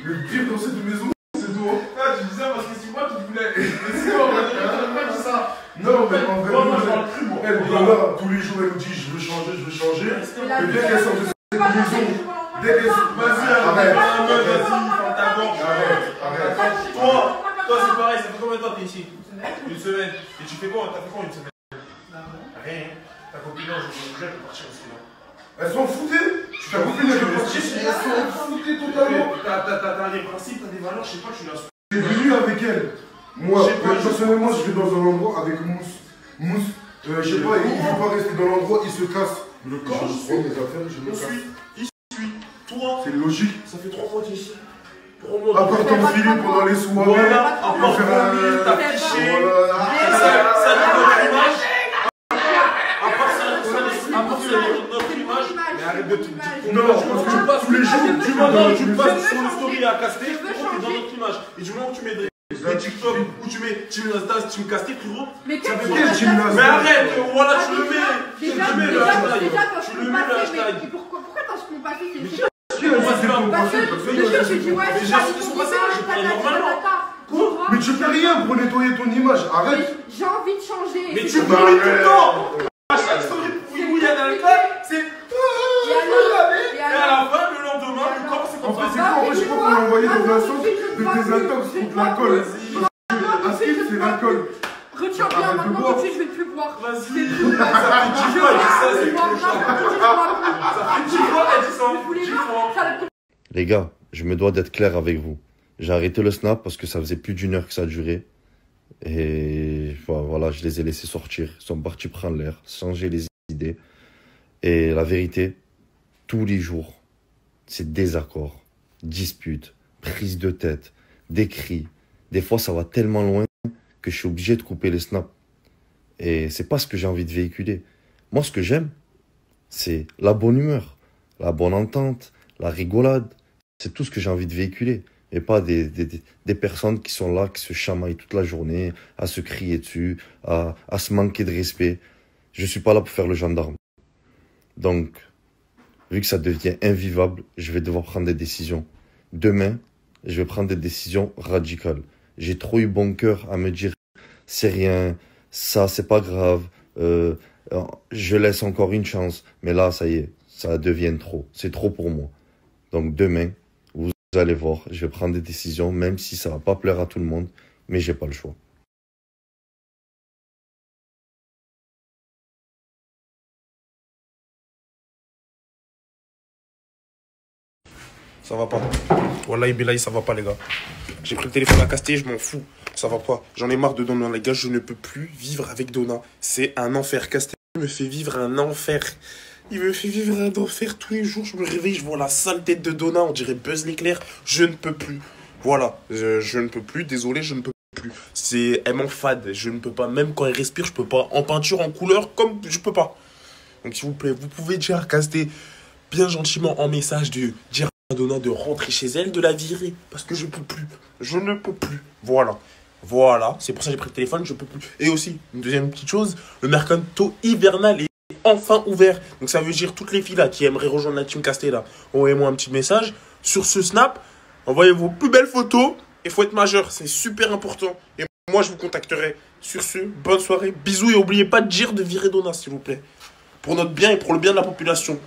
Le pire dans cette maison, c'est toi. Ah, tu dis ça parce que c'est moi qui voulais. Mais c'est toi, pas dit ça. Non, mais en fait, moi, je parle plus, moi. elle vient là, tous les jours, elle me dit je veux changer, je veux changer. Et dès qu'elle sort de cette maison, dès qu'elle sort. Vas-y, arrête. Vas-y, ferme ta gorge. Arrête. Toi, c'est pareil, ça fait combien de temps que t'es ici? Une semaine. Et tu fais quoi? T'as fait quoi une semaine? Rien. Ta copine, je vais partir aussi là. Elles sont foutées. Ta copine, elle veut partir. Elles sont foutées totalement. T'as des principes, t'as des valeurs, je sais pas, tu l'as. T'es venu avec elle. Moi, personnellement, je vais dans un endroit avec Mousse. Mousse, je sais pas, il veut pas rester dans l'endroit, il se casse. Je prends mes affaires, je me casse. Il suit. Toi, c'est logique. Ça fait 3 mois que t'es ici. À part t'enfiler pendant les soirées. Voilà, à part t'enfiler, t'as triché. Ça dit notre image. À part ça, notre image. Mais arrête de tout dire. Non, tu passes tous les jours. Tu passes sur le story à Casté, t'es dans notre image. Et du moment que tu mets des TikTok où tu mets Team Nasdaq, Team Casté, frérot. Mais quel Team Nasdaq? Mais arrête, voilà, tu le mets. Tu le mets le hashtag. Pourquoi t'as ce qu'on pas fait? Mais tu fais rien pour nettoyer ton image, arrête. J'ai envie de changer. Mais tu brûles tout le temps. À chaque story où il y a l'alcool, c'est... Et à la fin, le lendemain, le corps, c'est comme ça. En fait, c'est quoi? Moi, je crois qu'on l'a envoyé dans la sauce de tes intox contre l'alcool. Askip, c'est l'alcool. Retiens bien, maintenant tout de suite, je vais plus boire. Vas-y. Ça fait 10 fois, elle dit ça, c'est ça fait 10 fois, elle dit ça. Les gars, je me dois d'être clair avec vous. J'ai arrêté le snap parce que ça faisait plus d'1 heure que ça durait. Et voilà, je les ai laissés sortir. Ils sont partis prendre l'air, changer les idées. Et la vérité, tous les jours, c'est désaccords, disputes, prises de tête, des cris. Des fois, ça va tellement loin que je suis obligé de couper les snaps. Et c'est pas ce que j'ai envie de véhiculer. Moi, ce que j'aime, c'est la bonne humeur, la bonne entente, la rigolade. C'est tout ce que j'ai envie de véhiculer. Et pas des personnes qui sont là, qui se chamaillent toute la journée, à se crier dessus, à se manquer de respect. Je suis pas là pour faire le gendarme. Donc, vu que ça devient invivable, je vais devoir prendre des décisions. Demain, je vais prendre des décisions radicales. J'ai trop eu bon cœur à me dire, c'est rien, ça c'est pas grave, je laisse encore une chance. Mais là, ça y est, ça devient trop. C'est trop pour moi. Donc demain, vous allez voir, je vais prendre des décisions, même si ça va pas plaire à tout le monde, mais j'ai pas le choix. Ça va pas. Wallahi billahi, ça va pas les gars. J'ai pris le téléphone à Casté, je m'en fous. Ça va pas. J'en ai marre de Dona les gars, je ne peux plus vivre avec Dona. C'est un enfer. Casté me fait vivre un enfer. Il me fait vivre un enfer tous les jours. Je me réveille, je vois la sale tête de Dona, on dirait Buzz l'éclair. Je ne peux plus. Voilà, je ne peux plus, désolé, je ne peux plus. Elle m'enfade, je ne peux pas. Même quand elle respire, je peux pas. En peinture, en couleur, comme je peux pas. Donc s'il vous plaît, vous pouvez dire à Casté bien gentiment en message de dire à Dona de rentrer chez elle, de la virer. Parce que je peux plus. Je ne peux plus. Voilà. Voilà. C'est pour ça que j'ai pris le téléphone, je peux plus. Et aussi, une deuxième petite chose, le mercato hivernal est enfin ouvert. Donc ça veut dire toutes les filles là qui aimeraient rejoindre la team Casté là, envoyez-moi un petit message sur ce snap. Envoyez vos plus belles photos. Il faut être majeur, c'est super important. Et moi je vous contacterai. Sur ce, bonne soirée, bisous et n'oubliez pas de dire de virer Dona s'il vous plaît. Pour notre bien et pour le bien de la population.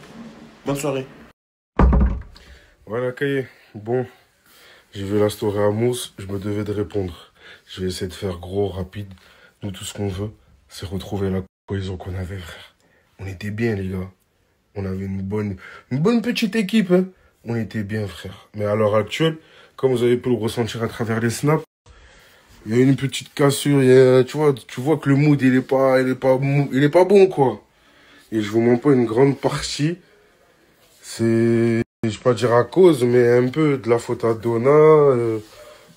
Bonne soirée. Voilà, Caillé. Bon, j'ai vu la story à Mousse, je me devais de répondre. Je vais essayer de faire gros, rapide. Nous, tout ce qu'on veut, c'est retrouver la cohésion qu'on avait, frère. On était bien, les gars. On avait une bonne petite équipe, hein. On était bien, frère. Mais à l'heure actuelle, comme vous avez pu le ressentir à travers les snaps, il y a une petite cassure. Tu vois que le mood, il est pas bon, quoi. Et je vous mens pas, une grande partie, c'est, je vais pas dire à cause, mais un peu de la faute à Dona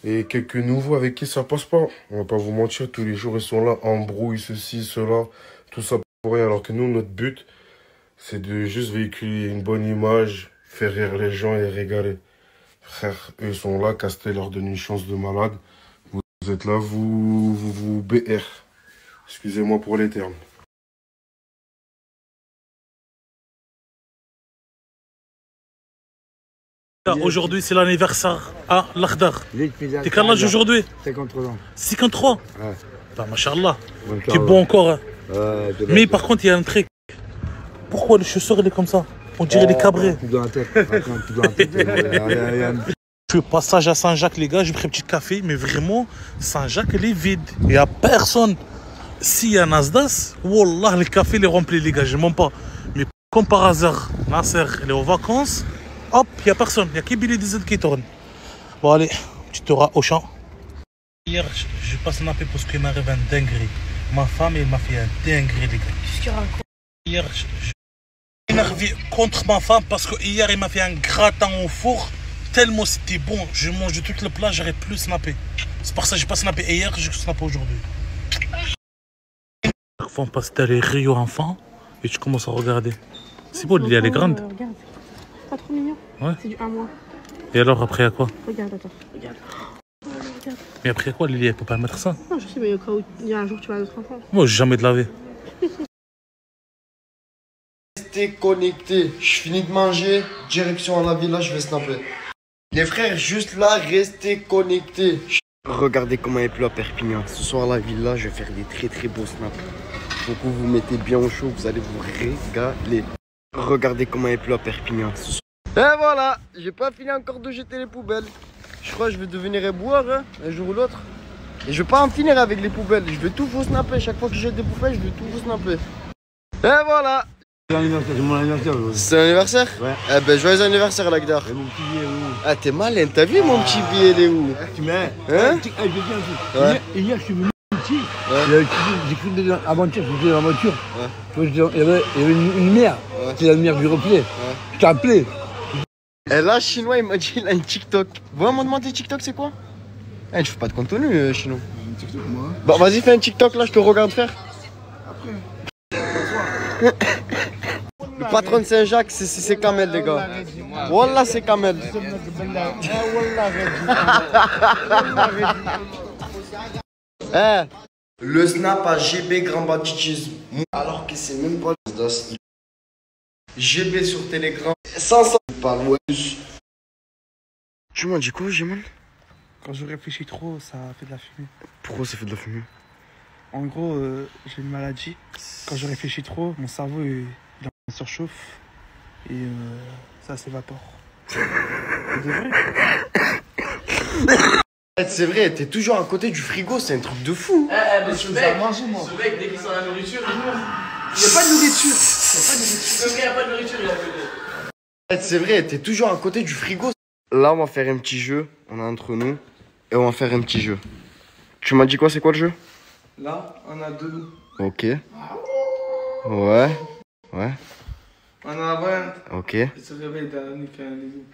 et quelques nouveaux avec qui ça passe pas. On va pas vous mentir, tous les jours ils sont là, embrouille, ceci, cela, tout ça pour rien. Alors que nous, notre but, c'est de juste véhiculer une bonne image, faire rire les gens et régaler. Frère, eux sont là, Casté leur donne une chance de malade. Vous êtes là, vous BR. Excusez-moi pour les termes. Aujourd'hui, c'est l'anniversaire à l'Akhdar. T'es quel âge aujourd'hui? 53 ans. 53? Ouais. Bah, machallah. T'es bon encore. Hein. Mais par contre, il y a un truc. Pourquoi le chaussure il est comme ça? On dirait des cabrets. Je suis passage à Saint-Jacques, les gars. J'ai pris un petit café, mais vraiment, Saint-Jacques, il est vide. Il n'y a personne. S'il y a Nasdaq, wallah, le café il est rempli, les gars. Je ne mens pas. Mais comme par hasard, Nasser, il est aux vacances. Hop, il n'y a personne. Il n'y a que Billy Diesel qui tourne. Bon, allez, tu t'auras au champ. Hier, je passe un appel parce qu'il m'arrive un dinguerie. Ma femme, elle m'a fait un dinguerie, les gars. Qu'est-ce que tu racontes? Hier, je suis énervé contre ma femme parce que hier, il m'a fait un gratin au four. Tellement c'était bon. Je mange de tout le plat, j'aurais plus snappé. C'est pour ça que j'ai pas snappé hier, j'ai snappé aujourd'hui. Chaque fois, on passe dans les rayons enfants et tu commences à regarder. C'est beau, Lilia, elle est grande. Regarde, c'est pas trop mignon. Ouais. C'est du 1 mois. Et alors, après, à quoi? Regarde, attends, regarde. Mais après, à quoi, Lilia, elle peut pas mettre ça? Non, je sais, mais au cas où il y a un jour tu vas à notre enfant. Moi, j'ai jamais de laver. Restez connectés. Je finis de manger, direction à la villa, je vais snapper. Les frères, juste là, restez connectés. Regardez comment il pleut à Perpignan. Ce soir à la villa, je vais faire des très beaux snaps. Donc vous vous mettez bien au chaud, vous allez vous régaler. Regardez comment il pleut à Perpignan. Et voilà, j'ai pas fini encore de jeter les poubelles. Je crois que je vais devenir boire hein, un jour ou l'autre. Et je vais pas en finir avec les poubelles. Je vais tout vous snapper. Chaque fois que je jette des poubelles, je vais tout vous snapper. Et voilà. C'est mon anniversaire. C'est l'anniversaire? Ouais. Eh ben, joyeux anniversaire, Lakhdar. Et mon petit billet, où? Ah, t'es malin, t'as vu mon petit billet, il est où? Tu mets. Hein? Je viens un truc. Hier, je suis venu. parti, j'ai cru que avant-hier, j'étais dans la voiture. Il y avait une lumière. C'était la lumière du replay. Je t'ai appelé. Et là, Chinois, il m'a dit, il a une TikTok. Vous m'en demandez TikTok, c'est quoi? Eh, tu fais pas de contenu, Chino. TikTok, moi. Bah, vas-y, fais un TikTok, là, je te regarde faire. Le patron de Saint-Jacques, c'est Kamel, les gars. Wallah, c'est Kamel. Eh, le snap à GB Grand Banditisme. Alors que c'est même pas le GB sur Telegram. 500 par plus. Tu m'as dit quoi, Jéman? Quand je réfléchis trop, ça fait de la fumée. Pourquoi ça fait de la fumée? En gros, j'ai une maladie. Quand je réfléchis trop, mon cerveau il surchauffe et ça s'évapore. C'est vrai, t'es toujours à côté du frigo, c'est un truc de fou. Mais ce mec, dès qu'il sent la nourriture, il meurt. Il n'y a pas de nourriture. Il n'y a pas de nourriture, il a fait. C'est vrai, t'es toujours à côté du frigo. Là, on va faire un petit jeu. On est entre nous. Et on va faire un petit jeu. Tu m'as dit quoi, c'est quoi le jeu? Là, on a deux loups. Ok. Ouais. Ouais. On a la voyante. Ok. Il se réveille dans la nuit quand il y a les loups.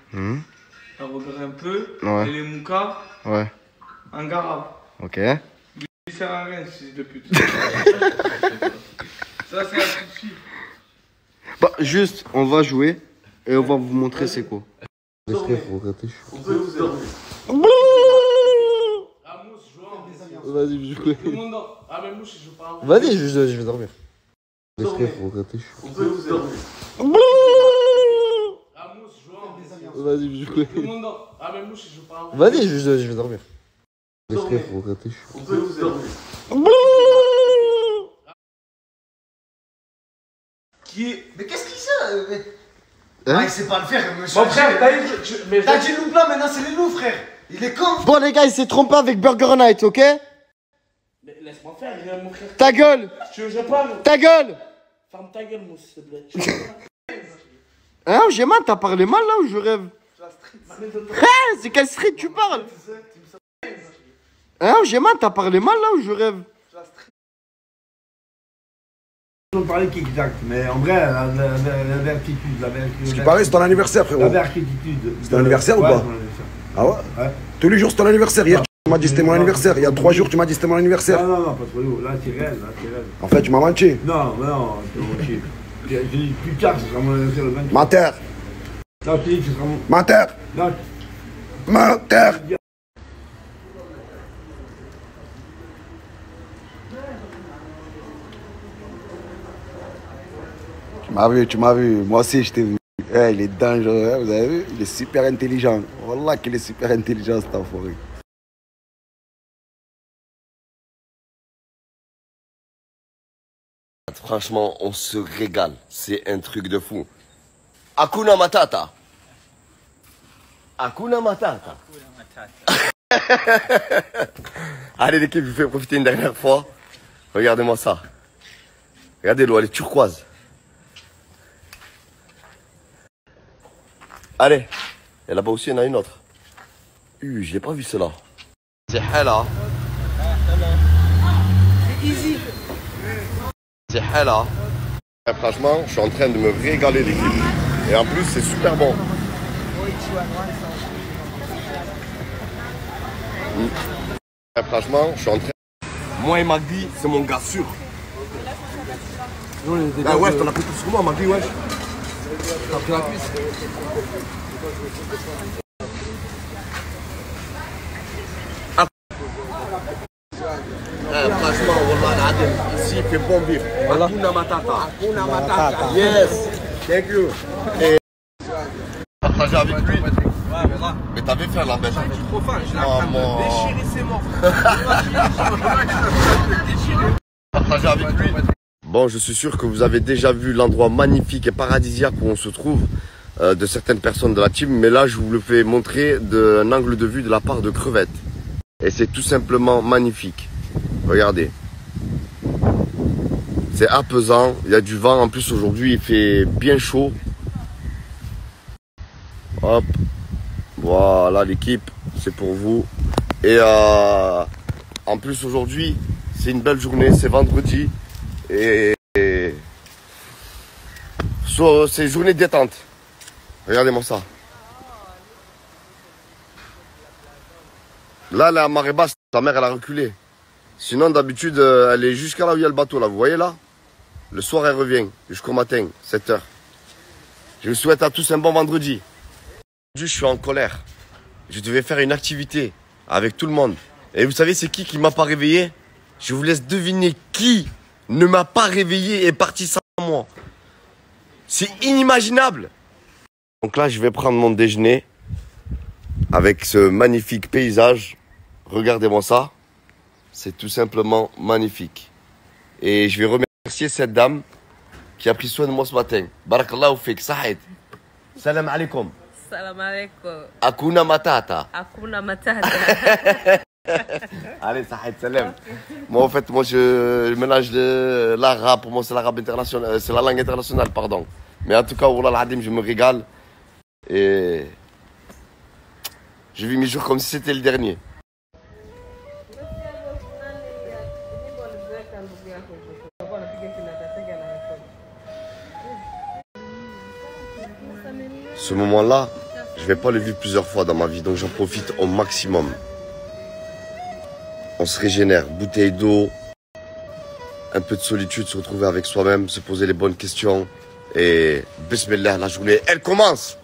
Elle regarde un peu. Ouais. Et les moukas. Ouais. En garab. Ok. Il sert à rien, fils de pute. Ça, c'est la petite fille. Bah, juste, on va jouer. Et on va vous montrer c'est quoi. On peut vous dormir. La mousse, je vois. Vas-y, je joue. Tout le monde dort. Ah, mais mouche, je joue pas. Vas-y, je vais dormir. On peut vous dormir. La mousse, je vois. Vas-y, je joue. Tout le monde dort. Ah, mais mouche, je joue pas. Vas-y, je vais dormir. On peut vous dormir. Qui est... Mais qu'est-ce qu'il sait Hein? Il sait pas le faire, monsieur. Mon frère, t'as dit loup blanc, maintenant c'est les loups, frère. Il est con. Bon, les gars, il s'est trompé avec Burger Night, ok? Mais laisse-moi faire, mon frère. Ta gueule. Tu veux que je parle? Ta gueule. Ferme ta gueule, mon s'il te plaît. Hein, Géman, t'as parlé mal là ou je rêve? Hein, c'est quelle street tu parles? Hein, Géman, t'as parlé mal là ou je rêve? On parlait qui exact, mais en vrai, la vertitude, Ce qui paraît, c'est ton anniversaire, frérot. La vertitude. C'est ton anniversaire ou pas? Ah ouais? Tous les jours, c'est ton anniversaire. Hier, tu m'as dit c'était mon anniversaire. Il y a 3 jours, tu m'as dit c'était mon anniversaire. Non, pas trop lourd. Là, c'est réel, En fait, tu m'as menti. Non, tu m'as menti. J'ai dit plus tard, ce sera mon anniversaire le 28. Menteur. Non, tu dis que ce sera mon... Menteur. Non. Menteur. Tu m'as vu, moi aussi je t'ai vu. Il est dangereux, vous avez vu? Il est super intelligent. Wallah qu'il est super intelligent cet enfoiré. Franchement, on se régale. C'est un truc de fou. Hakuna Matata. Hakuna Matata. Allez l'équipe, je vous fais profiter une dernière fois. Regardez-moi ça. Regardez l'eau, elle est turquoise. Allez, et là-bas aussi, il y en a une autre. Je n'ai pas vu cela. C'est Hala. C'est easy. C'est Hala. Franchement, je suis en train de me régaler l'équipe. Et en plus, c'est super bon. Franchement, je suis en train... Moi et Magdi, c'est mon gars sûr. Ah ouais, t'en as pris plus que moi, Magdi, ouais. T'as pris la cuisse. Franchement, ici il fait bon vivre. Hakuna Matata. Hakuna Matata. Yes. Thank you. Et partager avec lui. Mais t'avais fait la bête. Je suis trop fan. Je l'ai en train de déchirer ses morts. Partager avec lui. Bon, je suis sûr que vous avez déjà vu l'endroit magnifique et paradisiaque où on se trouve de certaines personnes de la team. Mais là, je vous le fais montrer d'un angle de vue de la part de Crevette. Et c'est tout simplement magnifique. Regardez. C'est apaisant. Il y a du vent. En plus, aujourd'hui, il fait bien chaud. Hop. Voilà l'équipe. C'est pour vous. Et en plus, aujourd'hui, C'est une belle journée, c'est vendredi. Et c'est journée détente. Regardez-moi ça. Là, la marée basse, ta mère, elle a reculé. Sinon, d'habitude, elle est jusqu'à là où il y a le bateau, là. Vous voyez, là? Le soir, elle revient jusqu'au matin, 7 h. Je vous souhaite à tous un bon vendredi. Aujourd'hui, je suis en colère. Je devais faire une activité avec tout le monde. Et vous savez, c'est qui m'a pas réveillé? Je vous laisse deviner qui ne m'a pas réveillé et est parti sans moi. C'est inimaginable. Donc là, je vais prendre mon déjeuner avec ce magnifique paysage. Regardez-moi ça. C'est tout simplement magnifique. Et je vais remercier cette dame qui a pris soin de moi ce matin. Barakallahu fik, Saïd. Salam alaikum. Salam alaikum. Akuna matata. Akuna matata. Allez, Saïd, salam. Moi, en fait, je mélange l'arabe. Pour moi, c'est l'arabe international. C'est la langue internationale, pardon. Mais en tout cas, Wallah al-Adim, je me régale. Et je vis mes jours comme si c'était le dernier. Ce moment-là, je ne vais pas le vivre plusieurs fois dans ma vie, donc j'en profite au maximum. On se régénère, bouteille d'eau, un peu de solitude, se retrouver avec soi-même, se poser les bonnes questions. Et bismillah, la journée, elle commence!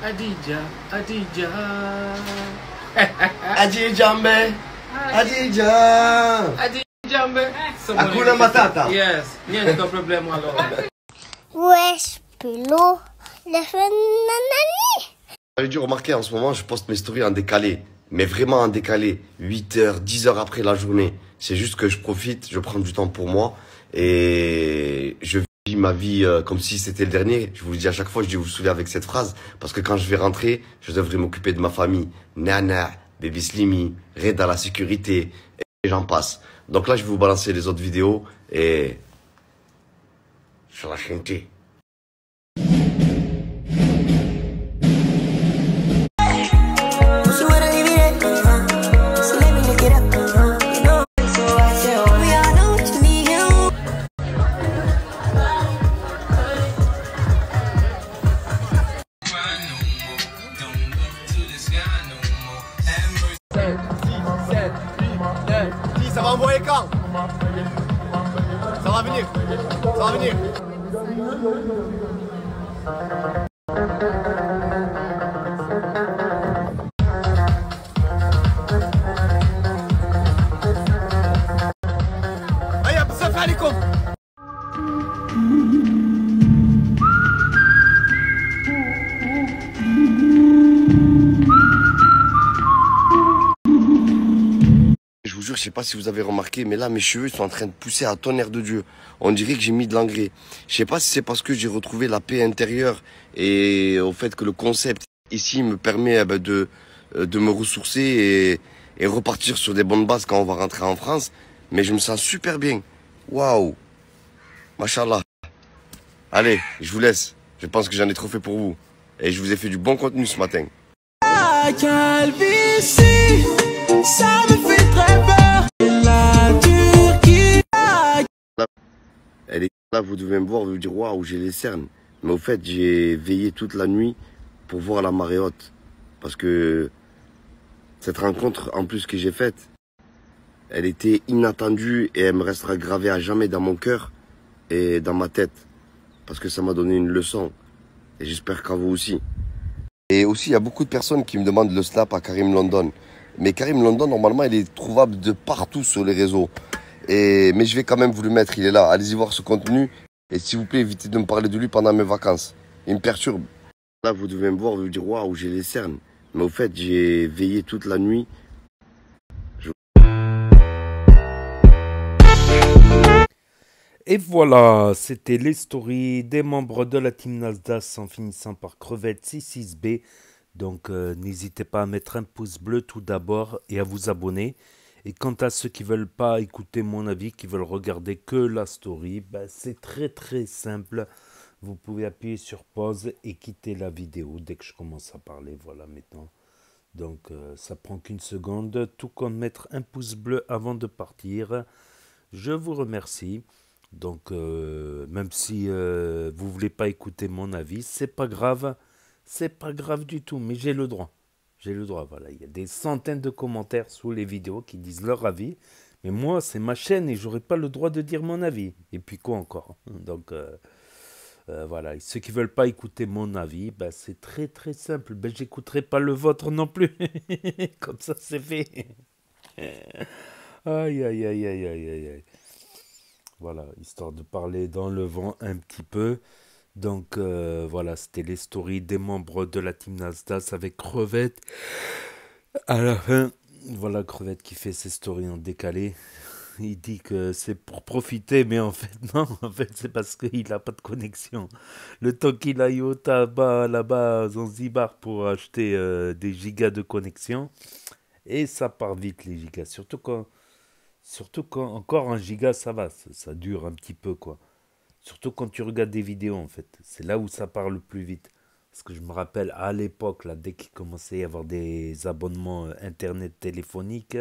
Adija, Adija. Adijambe, Adija. Adijambe. Hakuna matata. Yes, niente problema allora. Wesh, Pélo, la fin nanani. J'avais dû remarquer en ce moment, je poste mes stories en décalé. Mais vraiment en décalé. 8 h, 10 h après la journée. C'est juste que je profite, je prends du temps pour moi. Et je vis ma vie comme si c'était le dernier. Je vous le dis à chaque fois, je vous souviens avec cette phrase. Parce que quand je vais rentrer, je devrais m'occuper de ma famille. Nana, Baby Slimy, Reda la sécurité. Et j'en passe. Donc là, je vais vous balancer les autres vidéos. Et sur la chaîne T. Ça va envoyer quand? Ça va venir. Ça va venir. Allez, بزاف عليكم. Je vous jure, je sais pas si vous avez remarqué, mais là, mes cheveux sont en train de pousser à tonnerre de Dieu. On dirait que j'ai mis de l'engrais. Je sais pas si c'est parce que j'ai retrouvé la paix intérieure et au fait que le concept ici me permet de me ressourcer et repartir sur des bonnes bases quand on va rentrer en France. Mais je me sens super bien. Waouh. Machallah. Allez, je vous laisse. Je pense que j'en ai trop fait pour vous. Et je vous ai fait du bon contenu ce matin. Calvitie, ça me fait très peur. La Turquie. Elle est là, vous devez me voir, vous dire waouh, j'ai les cernes. Mais au fait, j'ai veillé toute la nuit pour voir la marée haute. Parce que cette rencontre, en plus que j'ai faite, elle était inattendue et elle me restera gravée à jamais dans mon cœur et dans ma tête. Parce que ça m'a donné une leçon. Et j'espère qu'à vous aussi. Et aussi, il y a beaucoup de personnes qui me demandent le snap à Karim London. Mais Karim London, normalement, il est trouvable de partout sur les réseaux. Mais je vais quand même vous le mettre, il est là. Allez-y voir ce contenu. Et s'il vous plaît, évitez de me parler de lui pendant mes vacances. Il me perturbe. Là, vous devez me voir, vous dire waouh, j'ai les cernes. Mais au fait, j'ai veillé toute la nuit. Et voilà, c'était les stories des membres de la team Nasdaq en finissant par crevette 66B. Donc n'hésitez pas à mettre un pouce bleu tout d'abord et à vous abonner. Et quant à ceux qui veulent pas écouter mon avis, qui veulent regarder que la story, ben c'est très très simple. Vous pouvez appuyer sur pause et quitter la vidéo dès que je commence à parler. Voilà maintenant. Donc ça prend qu'une seconde, tout comme mettre un pouce bleu avant de partir. Je vous remercie. Donc même si vous voulez pas écouter mon avis, c'est pas grave du tout, mais j'ai le droit. J'ai le droit, voilà. Il y a des centaines de commentaires sous les vidéos qui disent leur avis. Mais moi, c'est ma chaîne et j'aurai pas le droit de dire mon avis. Et puis quoi encore? Donc voilà. Et ceux qui veulent pas écouter mon avis, ben, c'est très très simple. Ben, j'écouterai pas le vôtre non plus. Comme ça, c'est fait. Aïe, aïe, aïe, aïe, aïe, aïe, aïe. Voilà, histoire de parler dans le vent un petit peu. Donc voilà, c'était les stories des membres de la team Nasdaq avec Crevette. À la fin, voilà Crevette qui fait ses stories en décalé. Il dit que c'est pour profiter, mais en fait non, en fait c'est parce qu'il n'a pas de connexion. Le temps qu'il aille au tabac là-bas à Zanzibar pour acheter des gigas de connexion, et ça part vite les gigas, surtout quand encore un giga ça va, ça dure un petit peu quoi. Surtout quand tu regardes des vidéos, en fait. C'est là où ça part le plus vite. Parce que je me rappelle, à l'époque, là, dès qu'il commençait à y avoir des abonnements Internet téléphoniques,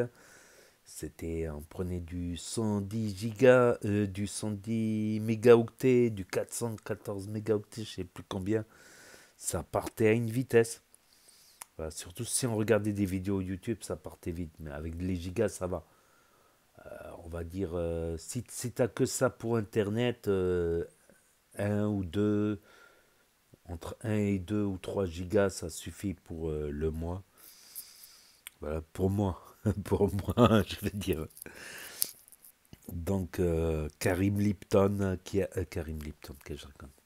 on prenait du 110 gigas, du 110 mégaoctets, du 414 mégaoctets, je sais plus combien. Ça partait à une vitesse. Voilà, surtout si on regardait des vidéos YouTube, ça partait vite. Mais avec les gigas, ça va. On va dire, si tu n'as que ça pour Internet, 1 ou 2, entre 1 et 2 ou 3 gigas, ça suffit pour le mois. Voilà, pour moi, pour moi, je vais dire. Donc, Karim Lipton, Karim Lipton, qu'est-ce que je raconte?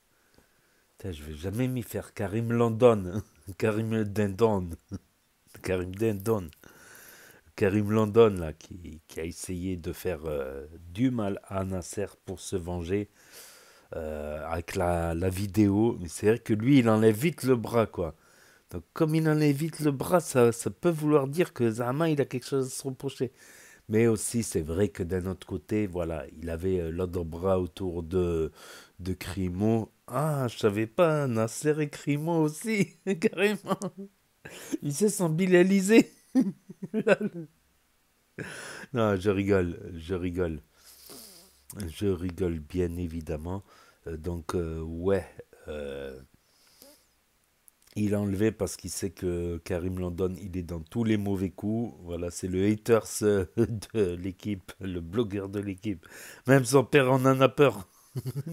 Putain, je vais jamais m'y faire. Karim London, Karim Dindon, Karim Dindon. Karim London, là, qui a essayé de faire du mal à Nasser pour se venger avec la vidéo. Mais c'est vrai que lui, il enlève vite le bras, quoi. Donc, comme il enlève vite le bras, ça peut vouloir dire que Zama, il a quelque chose à se reprocher. Mais aussi, c'est vrai que d'un autre côté, voilà, il avait l'autre bras autour de Crimo. Ah, je savais pas, Nasser et Crimo aussi, carrément. Il s'est sent bilalisé. Non, je rigole, bien évidemment. Donc, ouais, il a enlevé parce qu'il sait que Karim London, il est dans tous les mauvais coups. Voilà, c'est le haters de l'équipe, le blogueur de l'équipe. Même son père en a peur.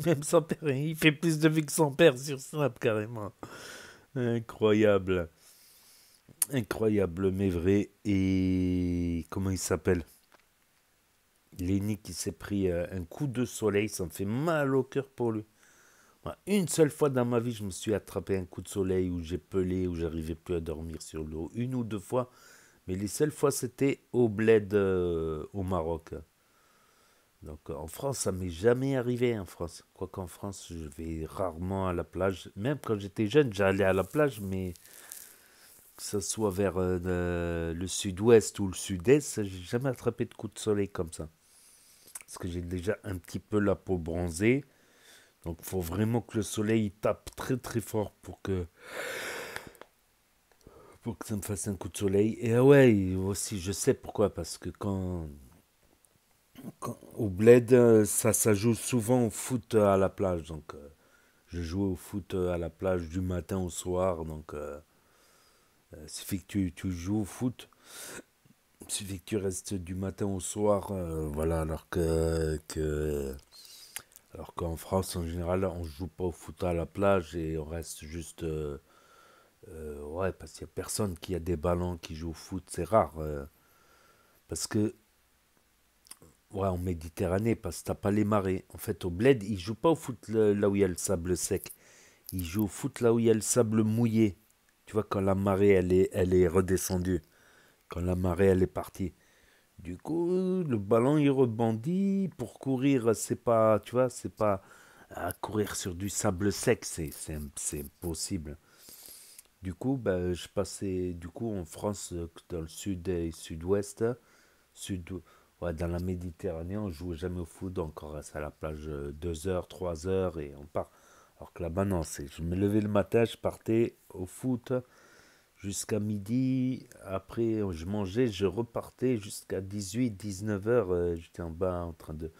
Même son père, il fait plus de vues que son père sur Snap, carrément. Incroyable. Incroyable, mais vrai. Et comment il s'appelle? Lenny qui s'est pris un coup de soleil, ça me fait mal au cœur pour lui. Moi, une seule fois dans ma vie, je me suis attrapé un coup de soleil où j'ai pelé, où j'arrivais plus à dormir sur l'eau. Une ou deux fois, mais les seules fois, c'était au bled au Maroc. Donc en France, ça m'est jamais arrivé en France. Quoiqu'en France, je vais rarement à la plage. Même quand j'étais jeune, j'allais à la plage, mais que ce soit vers le sud-ouest ou le sud-est, j'ai jamais attrapé de coup de soleil comme ça. Parce que j'ai déjà un petit peu la peau bronzée. Donc il faut vraiment que le soleil tape très très fort pour que ça me fasse un coup de soleil. Et ouais, aussi je sais pourquoi. Parce que quand au bled, ça joue souvent au foot à la plage. Donc je joue au foot à la plage du matin au soir. Donc suffit que tu joues au foot. Il suffit que tu restes du matin au soir, voilà, alors qu'en France, en général, on ne joue pas au foot à la plage et on reste juste... ouais, parce qu'il n'y a personne qui a des ballons qui joue au foot, c'est rare. Parce que, ouais, en Méditerranée, parce que tu n'as pas les marées. En fait, au bled, ils ne jouent pas au foot là où il y a le sable sec. Ils jouent au foot là où il y a le sable mouillé. Tu vois, quand la marée, elle est redescendue. Quand la marée, elle est partie. Du coup, le ballon, il rebondit. Pour courir, c'est pas, tu vois, c'est pas à courir sur du sable sec, c'est impossible. Du coup, ben, je passais, du coup, en France, dans le sud et sud-ouest, sud, ouais, dans la Méditerranée, on joue jamais au foot, donc on reste à la plage 2 heures, 3 heures et on part. Alors que là-bas, non, je me levais le matin, je partais au foot jusqu'à midi. Après, je mangeais, je repartais jusqu'à 18, 19 heures. J'étais en bas en train de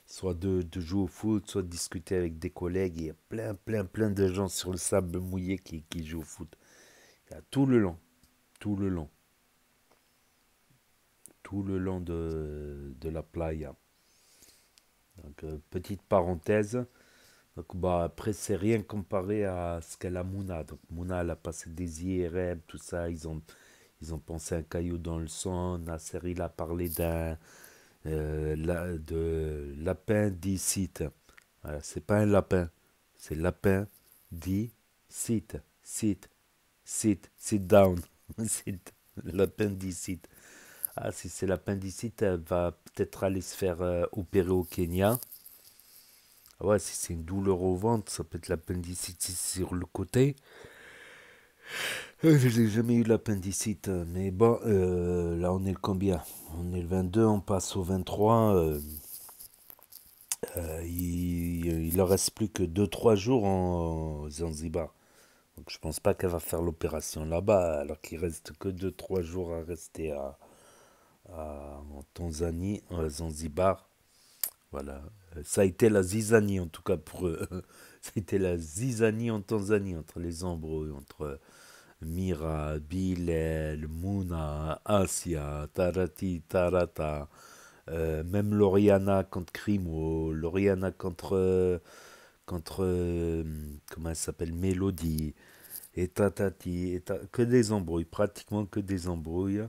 soit de jouer au foot, soit de discuter avec des collègues. Il y a plein de gens sur le sable mouillé qui jouent au foot. Il y a tout le long, tout le long. Tout le long de la playa. Donc, petite parenthèse. Donc, bah, après, c'est rien comparé à ce qu'elle a Mouna. Donc, Mouna, elle a passé des IRM, tout ça. Ils ont pensé un caillou dans le sang. Nasser, il a parlé de l'appendicite. Voilà, c'est pas un lapin. C'est l'appendicite. Sit down. L'appendicite. Ah, si c'est l'appendicite, elle va peut-être aller se faire opérer au Kenya. Ah ouais, si c'est une douleur au ventre, ça peut être l'appendicite sur le côté. Je n'ai jamais eu l'appendicite, mais bon, là on est le combien? On est le 22, on passe au 23. Il ne reste plus que 2-3 jours en Zanzibar. Donc je pense pas qu'elle va faire l'opération là-bas, alors qu'il reste que 2-3 jours à rester en Tanzanie, à Zanzibar. Voilà, ça a été la zizanie en tout cas pour eux. Ça a été la zizanie en Tanzanie entre les embrouilles, entre Mira, Bilal, Mouna, Asia, Tarati, Tarata, même Loriana contre Crimo, Loriana contre comment elle s'appelle, Mélodie, et Tatati, que des embrouilles, pratiquement que des embrouilles.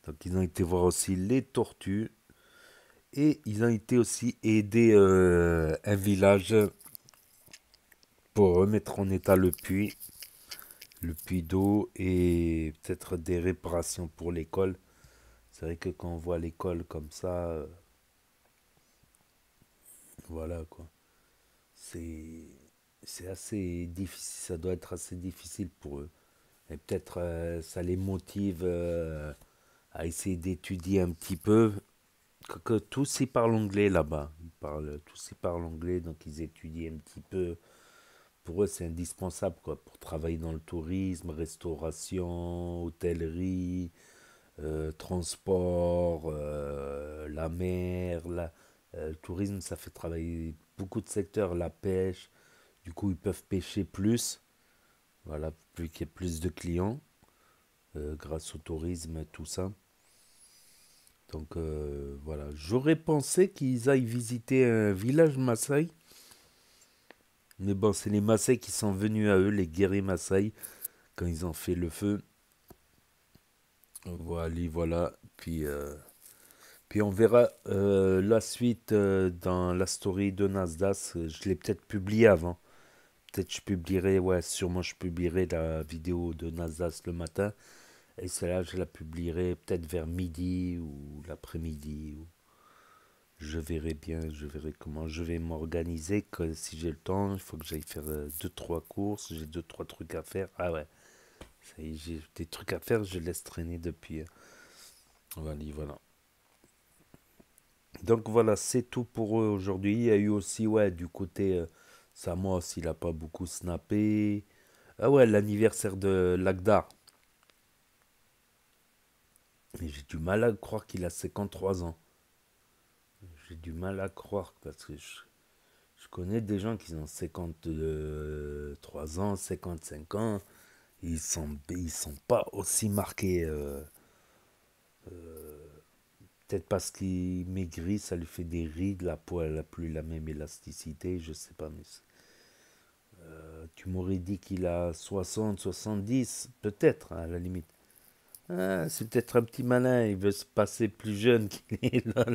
Donc ils ont été voir aussi les tortues. Et ils ont été aussi aider un village pour remettre en état le puits d'eau et peut-être des réparations pour l'école. C'est vrai que quand on voit l'école comme ça, voilà quoi. C'est assez difficile, ça doit être assez difficile pour eux. Et peut-être ça les motive à essayer d'étudier un petit peu. Que tous ils parlent anglais là-bas. Tous ils parlent anglais, donc ils étudient un petit peu. Pour eux, c'est indispensable quoi, pour travailler dans le tourisme, restauration, hôtellerie, transport, la mer. Le tourisme, ça fait travailler beaucoup de secteurs, la pêche. Du coup, ils peuvent pêcher plus. Voilà, plus qu'il y ait plus de clients grâce au tourisme, tout ça. Donc voilà, j'aurais pensé qu'ils aillent visiter un village Maasai. Mais bon, c'est les Maasai qui sont venus à eux, les guerriers Maasai, quand ils ont fait le feu. Voilà. Puis on verra la suite dans la story de Nasdas. Je l'ai peut-être publié avant. Peut-être je publierai, sûrement je publierai la vidéo de Nasdas le matin. Et celle-là, je la publierai peut-être vers midi ou l'après-midi. Je verrai bien, je verrai comment je vais m'organiser. Si j'ai le temps, il faut que j'aille faire 2-3 courses. J'ai 2-3 trucs à faire. Ah ouais, ça y est, j'ai des trucs à faire, je laisse traîner depuis. Voilà. Donc voilà, c'est tout pour eux aujourd'hui. Il y a eu aussi, du côté Samos, il n'a pas beaucoup snappé. Ah ouais, l'anniversaire de Lagdar. Mais j'ai du mal à croire qu'il a 53 ans. J'ai du mal à croire parce que je connais des gens qui ont 53 ans, 55 ans. Ils sont pas aussi marqués. Peut-être parce qu'il maigrit, ça lui fait des rides, la peau elle n'a plus la même élasticité, je sais pas. Mais tu m'aurais dit qu'il a 60, 70, peut-être à la limite. Ah, c'est peut-être un petit malin, il veut se passer plus jeune qu'il est là.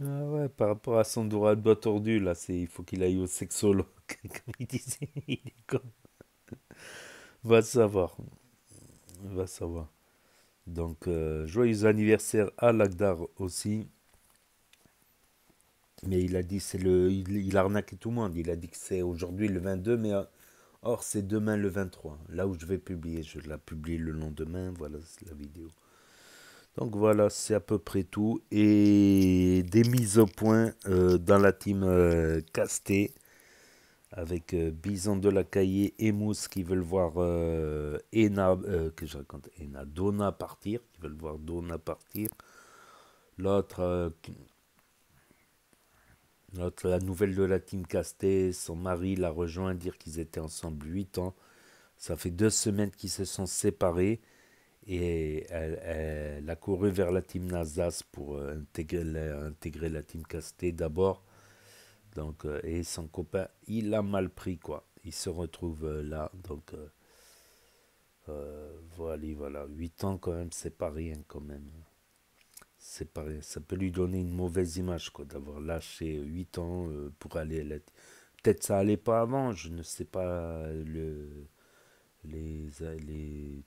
Ah ouais, par rapport à son droit de doigt tordu, là, il faut qu'il aille au sexologue, comme il disait. Il est con. Va savoir. Donc, joyeux anniversaire à Lagdar aussi. Mais il a dit, il a arnaqué tout le monde. Il a dit que c'est aujourd'hui le 22, mais Or, c'est demain le 23, là où je vais publier. Je la publie le lendemain, voilà, c'est la vidéo. Donc voilà, c'est à peu près tout. Et des mises au point dans la team Casté, avec Bison de la Caillé et Mousse qui veulent voir Donna partir, qui veulent voir Donna partir. L'autre, la nouvelle de la team Casté, son mari l'a rejoint, dire qu'ils étaient ensemble 8 ans. Ça fait 2 semaines qu'ils se sont séparés. Et elle a couru vers la team Nasdaq pour intégrer la team Casté d'abord. Donc, et son copain, il a mal pris, quoi. Il se retrouve là. Donc, voilà. 8 ans, quand même, c'est pas rien, quand même. C'est pas rien. Ça peut lui donner une mauvaise image, quoi, d'avoir lâché 8 ans pour aller à la... Peut-être ça allait pas avant, je ne sais pas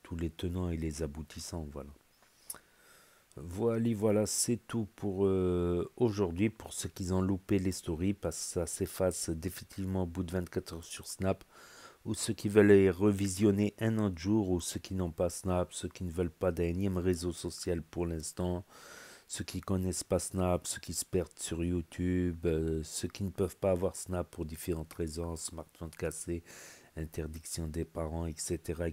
tous les tenants et les aboutissants, voilà. Voilà, c'est tout pour aujourd'hui, pour ceux qui ont loupé les stories, parce que ça s'efface définitivement au bout de 24 heures sur Snap, ou ceux qui veulent les revisionner un autre jour, ou ceux qui n'ont pas Snap, ceux qui ne veulent pas d'un énième réseau social pour l'instant, ceux qui connaissent pas Snap, ceux qui se perdent sur YouTube, ceux qui ne peuvent pas avoir Snap pour différentes raisons, smartphone cassé, interdiction des parents, etc.,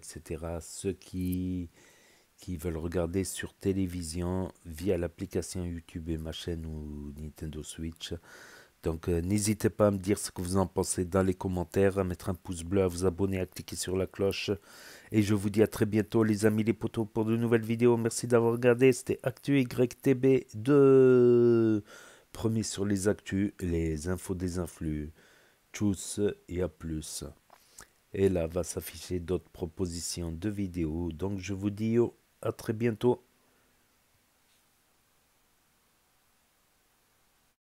ceux qui veulent regarder sur télévision via l'application YouTube et ma chaîne ou Nintendo Switch. Donc n'hésitez pas à me dire ce que vous en pensez dans les commentaires, à mettre un pouce bleu, à vous abonner, à cliquer sur la cloche. Et je vous dis à très bientôt les amis les potos pour de nouvelles vidéos. Merci d'avoir regardé, c'était Actu YTB 2. Premier sur les actus, les infos des influx. Tchuss et à plus. Et là va s'afficher d'autres propositions de vidéos. Donc je vous dis à très bientôt.